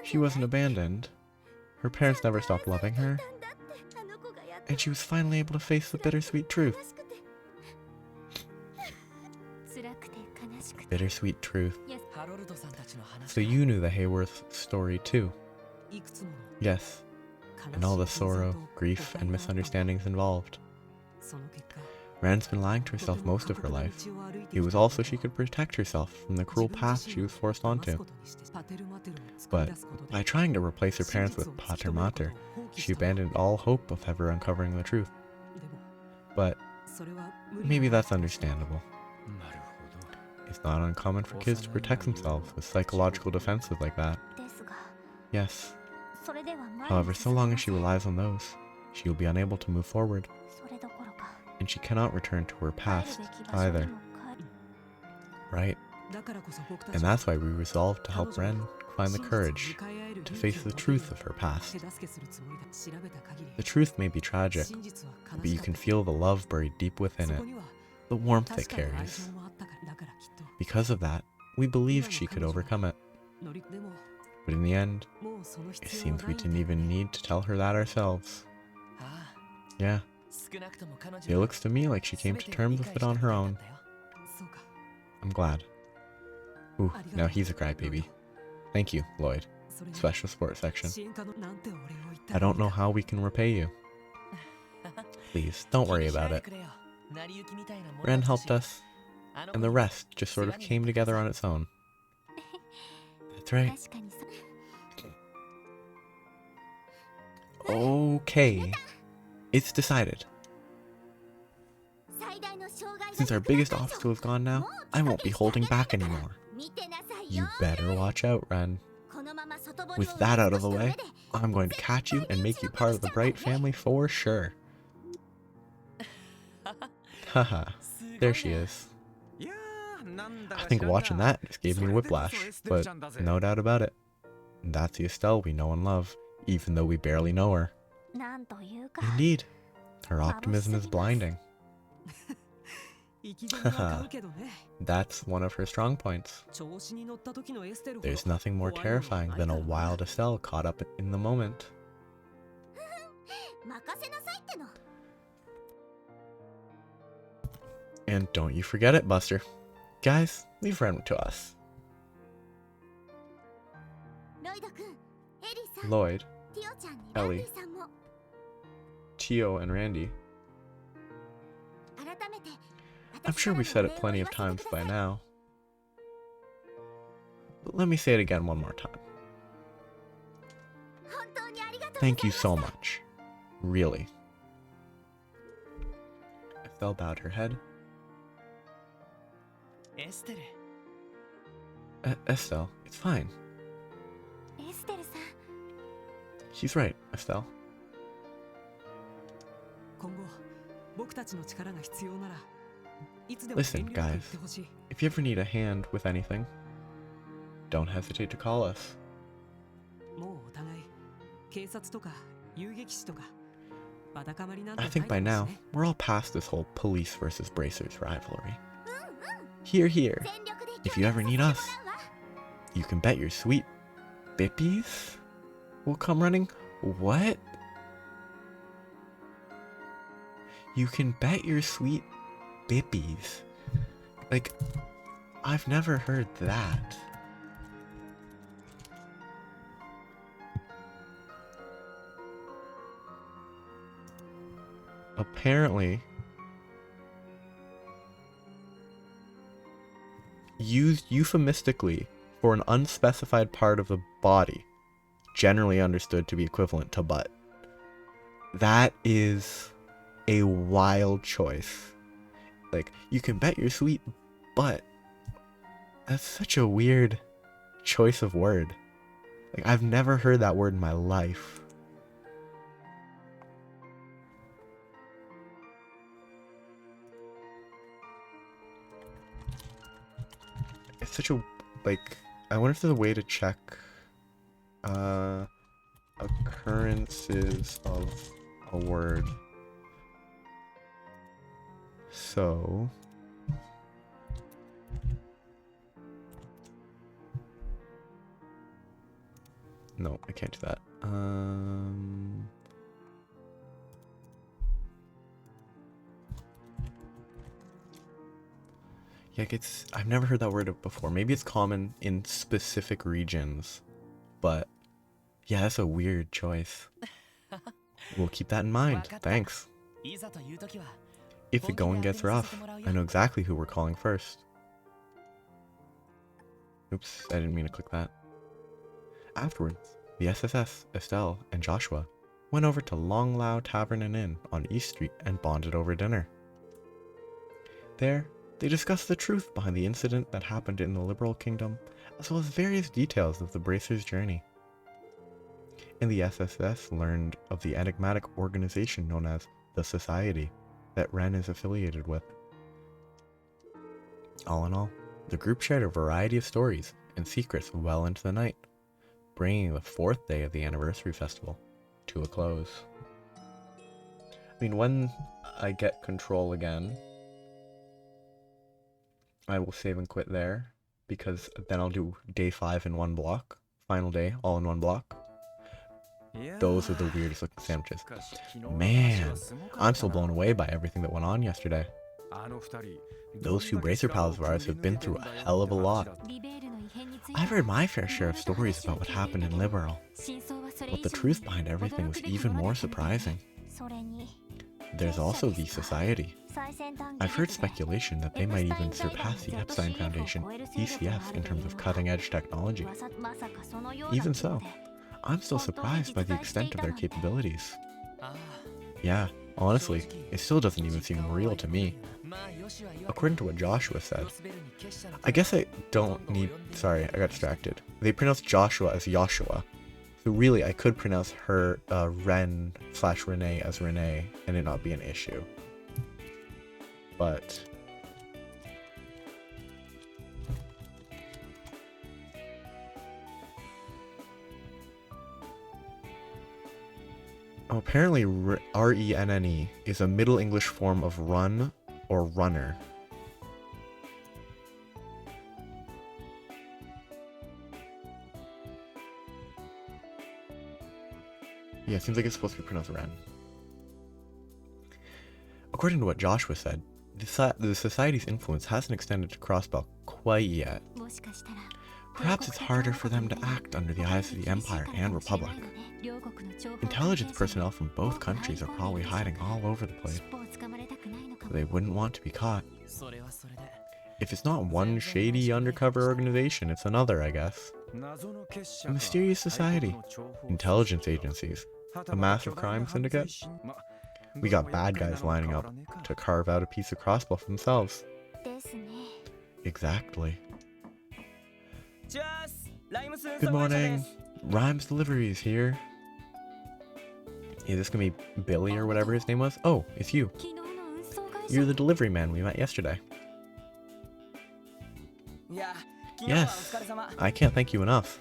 She wasn't abandoned. Her parents never stopped loving her. And she was finally able to face the bittersweet truth. Bittersweet truth. So you knew the Hayworth story too? Yes. And all the sorrow, grief, and misunderstandings involved. Ren's been lying to herself most of her life. It was all so she could protect herself from the cruel path she was forced onto. But by trying to replace her parents with Pater Mater, she abandoned all hope of ever uncovering the truth. But maybe that's understandable. It's not uncommon for kids to protect themselves with psychological defenses like that. Yes. However, so long as she relies on those, she will be unable to move forward. And she cannot return to her past, either. Right? And that's why we resolved to help Ren find the courage to face the truth of her past. The truth may be tragic, but you can feel the love buried deep within it, the warmth it carries. Because of that, we believed she could overcome it. But in the end, it seems we didn't even need to tell her that ourselves. Yeah. It looks to me like she came to terms with it on her own. I'm glad. Ooh, now he's a crybaby. Thank you, Lloyd. Special Sports section. I don't know how we can repay you. Please, don't worry about it. Ren helped us, and the rest just sort of came together on its own. That's right. Okay. It's decided. Since our biggest obstacle is gone now, I won't be holding back anymore. You better watch out, Ren. With that out of the way, I'm going to catch you and make you part of the Bright family for sure. Haha, there she is. I think watching that just gave me whiplash, but no doubt about it. That's the Estelle we know and love, even though we barely know her. Indeed, her optimism is blinding. Haha, that's one of her strong points. There's nothing more terrifying than a wild Estelle caught up in the moment. And don't you forget it, Buster. Guys, leave friend to us. Lloyd, Ellie, Tio, and Randy. I'm sure we've said it plenty of times by now, but let me say it again one more time. Thank you so much. Really. Estelle bowed her head. Estelle, it's fine. She's right, Estelle. Listen, guys, if you ever need a hand with anything, don't hesitate to call us. I think by now, we're all past this whole police versus bracers rivalry. Hear, hear. If you ever need us, you can bet your sweet bippies will come running. What? You can bet your sweet bippies. Like, I've never heard that. Apparently, used euphemistically for an unspecified part of the body, generally understood to be equivalent to butt. That is a wild choice. Like, you can bet your sweet butt. That's such a weird choice of word. Like, I've never heard that word in my life. It's such a, like, I wonder if there's a way to check occurrences of a word. So no, I can't do that. Yeah, I've never heard that word before. Maybe it's common in specific regions, but yeah, that's a weird choice. We'll keep that in mind. Thanks. If the going gets rough, I know exactly who we're calling first. Oops, I didn't mean to click that. Afterwards, the SSS, Estelle, and Joshua went over to Long Lao Tavern and Inn on East Street and bonded over dinner. There, they discussed the truth behind the incident that happened in the Liberal Kingdom, as well as various details of the Bracers' journey. And the SSS learned of the enigmatic organization known as the Society that Ren is affiliated with. All in all, the group shared a variety of stories and secrets well into the night, bringing the 4th day of the anniversary festival to a close. I mean, when I get control again, I will save and quit there, because then I'll do day 5 in one block, final day all in one block. Those are the weirdest looking sandwiches. Man, I'm still blown away by everything that went on yesterday. Those two Bracer pals of ours have been through a hell of a lot. I've heard my fair share of stories about what happened in Liberal, but the truth behind everything was even more surprising. There's also the Society. I've heard speculation that they might even surpass the Epstein Foundation, ECF, in terms of cutting-edge technology. Even so, I'm still surprised by the extent of their capabilities. Yeah, honestly, it still doesn't even seem real to me. According to what Joshua said, I guess I don't need, sorry, I got distracted. They pronounce Joshua as Joshua, so really I could pronounce her Ren/Renee as Renee and it not be an issue. but oh, apparently R-E-N-N-E is a Middle English form of run or runner. Yeah, it seems like it's supposed to be pronounced ran. According to what Joshua said, the society's influence hasn't extended to Crossbell quite yet. Perhaps it's harder for them to act under the eyes of the Empire and Republic. Intelligence personnel from both countries are probably hiding all over the place. They wouldn't want to be caught. If it's not one shady undercover organization, it's another, I guess. A mysterious society, intelligence agencies, a massive crime syndicate. We got bad guys lining up to carve out a piece of Crossbell for themselves. Exactly. Good morning. Rhymes Deliveries here. Is this gonna be Billy or whatever his name was? Oh, it's you. You're the delivery man we met yesterday. Yes, I can't thank you enough.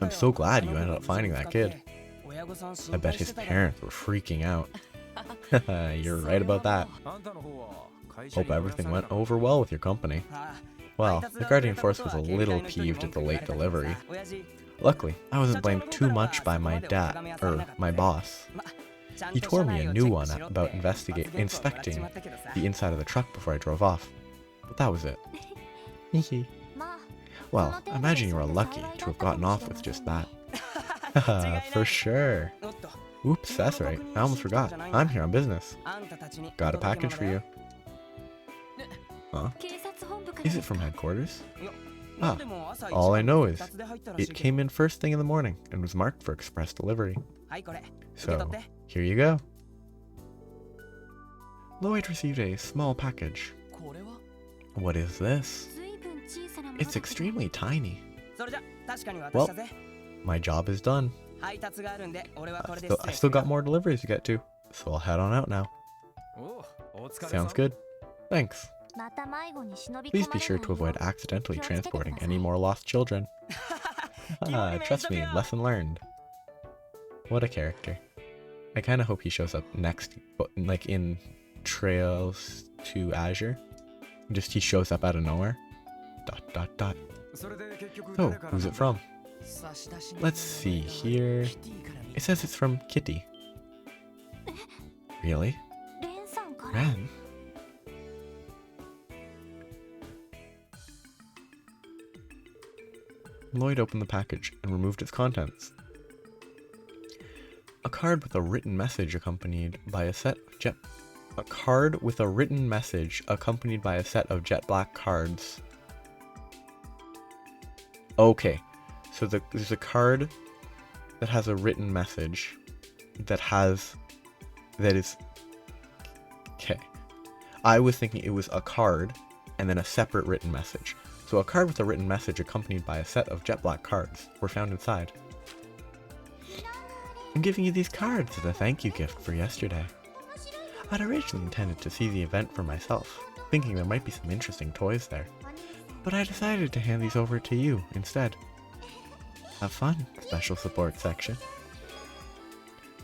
I'm so glad you ended up finding that kid. I bet his parents were freaking out. You're right about that. Hope everything went over well with your company. Well, the Guardian Force was a little peeved at the late delivery. Luckily, I wasn't blamed too much by my my boss. He tore me a new one about inspecting the inside of the truck before I drove off. But that was it. Well, I imagine you were lucky to have gotten off with just that. Haha, for sure. Oops, that's right. I almost forgot. I'm here on business. Got a package for you. Huh? Is it from headquarters? Ah, all I know is it came in first thing in the morning and was marked for express delivery. So, here you go. Lloyd received a small package. What is this? It's extremely tiny. Well, my job is done. I still got more deliveries to get to, so I'll head on out now. Sounds good. Thanks. Please be sure to avoid accidentally transporting any more lost children. Trust me, lesson learned. What a character. I kinda hope he shows up next, like in Trails to Azure. Just he shows up out of nowhere. ... Oh, who's it from? Let's see here. It says it's from Kitty. Really? Ren? Lloyd opened the package and removed its contents. A card with a written message accompanied by a set of jet black cards. Okay, so there's a card that has a written message that is okay. I was thinking it was a card and then a separate written message. So a card with a written message accompanied by a set of jet black cards were found inside. I'm giving you these cards as a thank you gift for yesterday. I'd originally intended to see the event for myself, thinking there might be some interesting toys there, but I decided to hand these over to you instead. Have fun, special support section.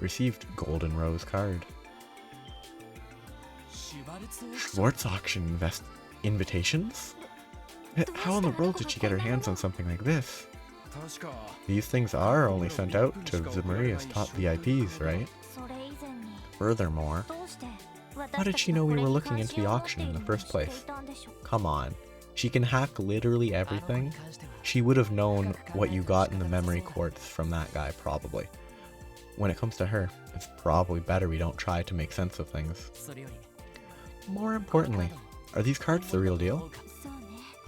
Received Golden Rose card. Schwartz auction invitations? How in the world did she get her hands on something like this? These things are only sent out to Zemuria's top VIPs, right? Furthermore, how did she know we were looking into the auction in the first place? Come on. She can hack literally everything. She would have known what you got in the memory quartz from that guy, probably. When it comes to her, it's probably better we don't try to make sense of things. More importantly, are these cards the real deal?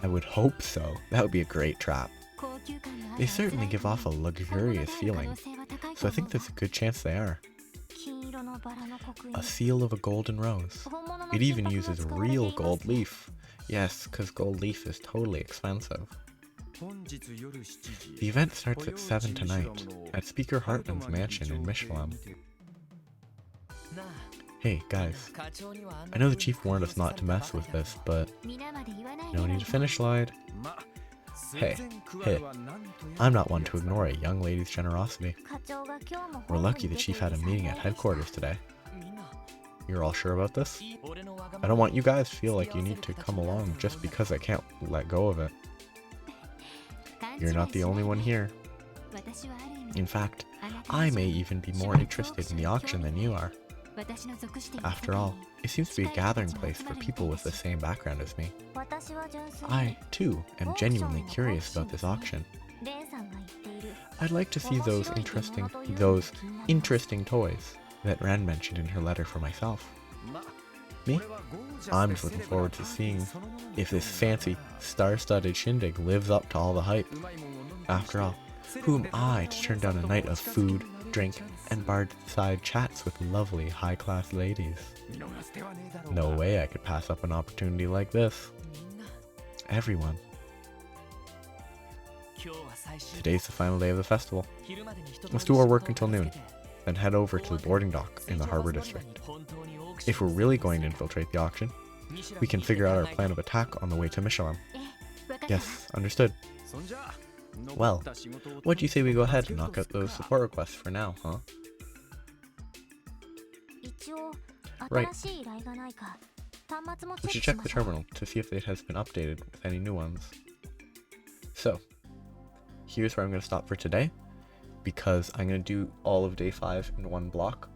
I would hope so. That would be a great trap. They certainly give off a luxurious feeling, so I think there's a good chance they are. A seal of a golden rose. It even uses real gold leaf. Yes, because gold leaf is totally expensive. The event starts at 7 tonight, at Speaker Hartman's mansion in Mishlam. Hey, guys. I know the chief warned us not to mess with this, but no need to finish, Lloyd. Hey, I'm not one to ignore a young lady's generosity. We're lucky the chief had a meeting at headquarters today. You're all sure about this? I don't want you guys to feel like you need to come along just because I can't let go of it. You're not the only one here. In fact, I may even be more interested in the auction than you are. After all, it seems to be a gathering place for people with the same background as me. I, too, am genuinely curious about this auction. I'd like to see those interesting toys that Ran mentioned in her letter for myself. Me? I'm just looking forward to seeing if this fancy, star-studded shindig lives up to all the hype. After all, who am I to turn down a night of food, drink, and bar-side chats with lovely, high-class ladies? No way I could pass up an opportunity like this. Everyone. Today's the final day of the festival. Let's do our work until noon, then head over to the boarding dock in the Harbor District. If we're really going to infiltrate the auction, we can figure out our plan of attack on the way to Michelin. Yes, understood. Well, what do you say we go ahead and knock out those support requests for now, huh? Right. We should check the terminal to see if it has been updated with any new ones. So, here's where I'm going to stop for today, because I'm going to do all of day 5 in one block,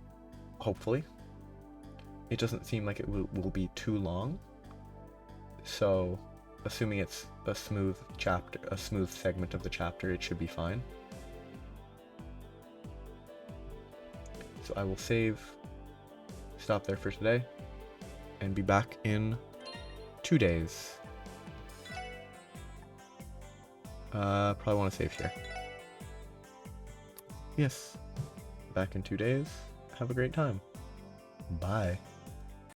hopefully. It doesn't seem like it will be too long, so assuming it's a smooth segment of the chapter, it should be fine. So I will stop there for today, and be back in 2 days. Probably want to save here. Yes, back in 2 days. Have a great time. Bye.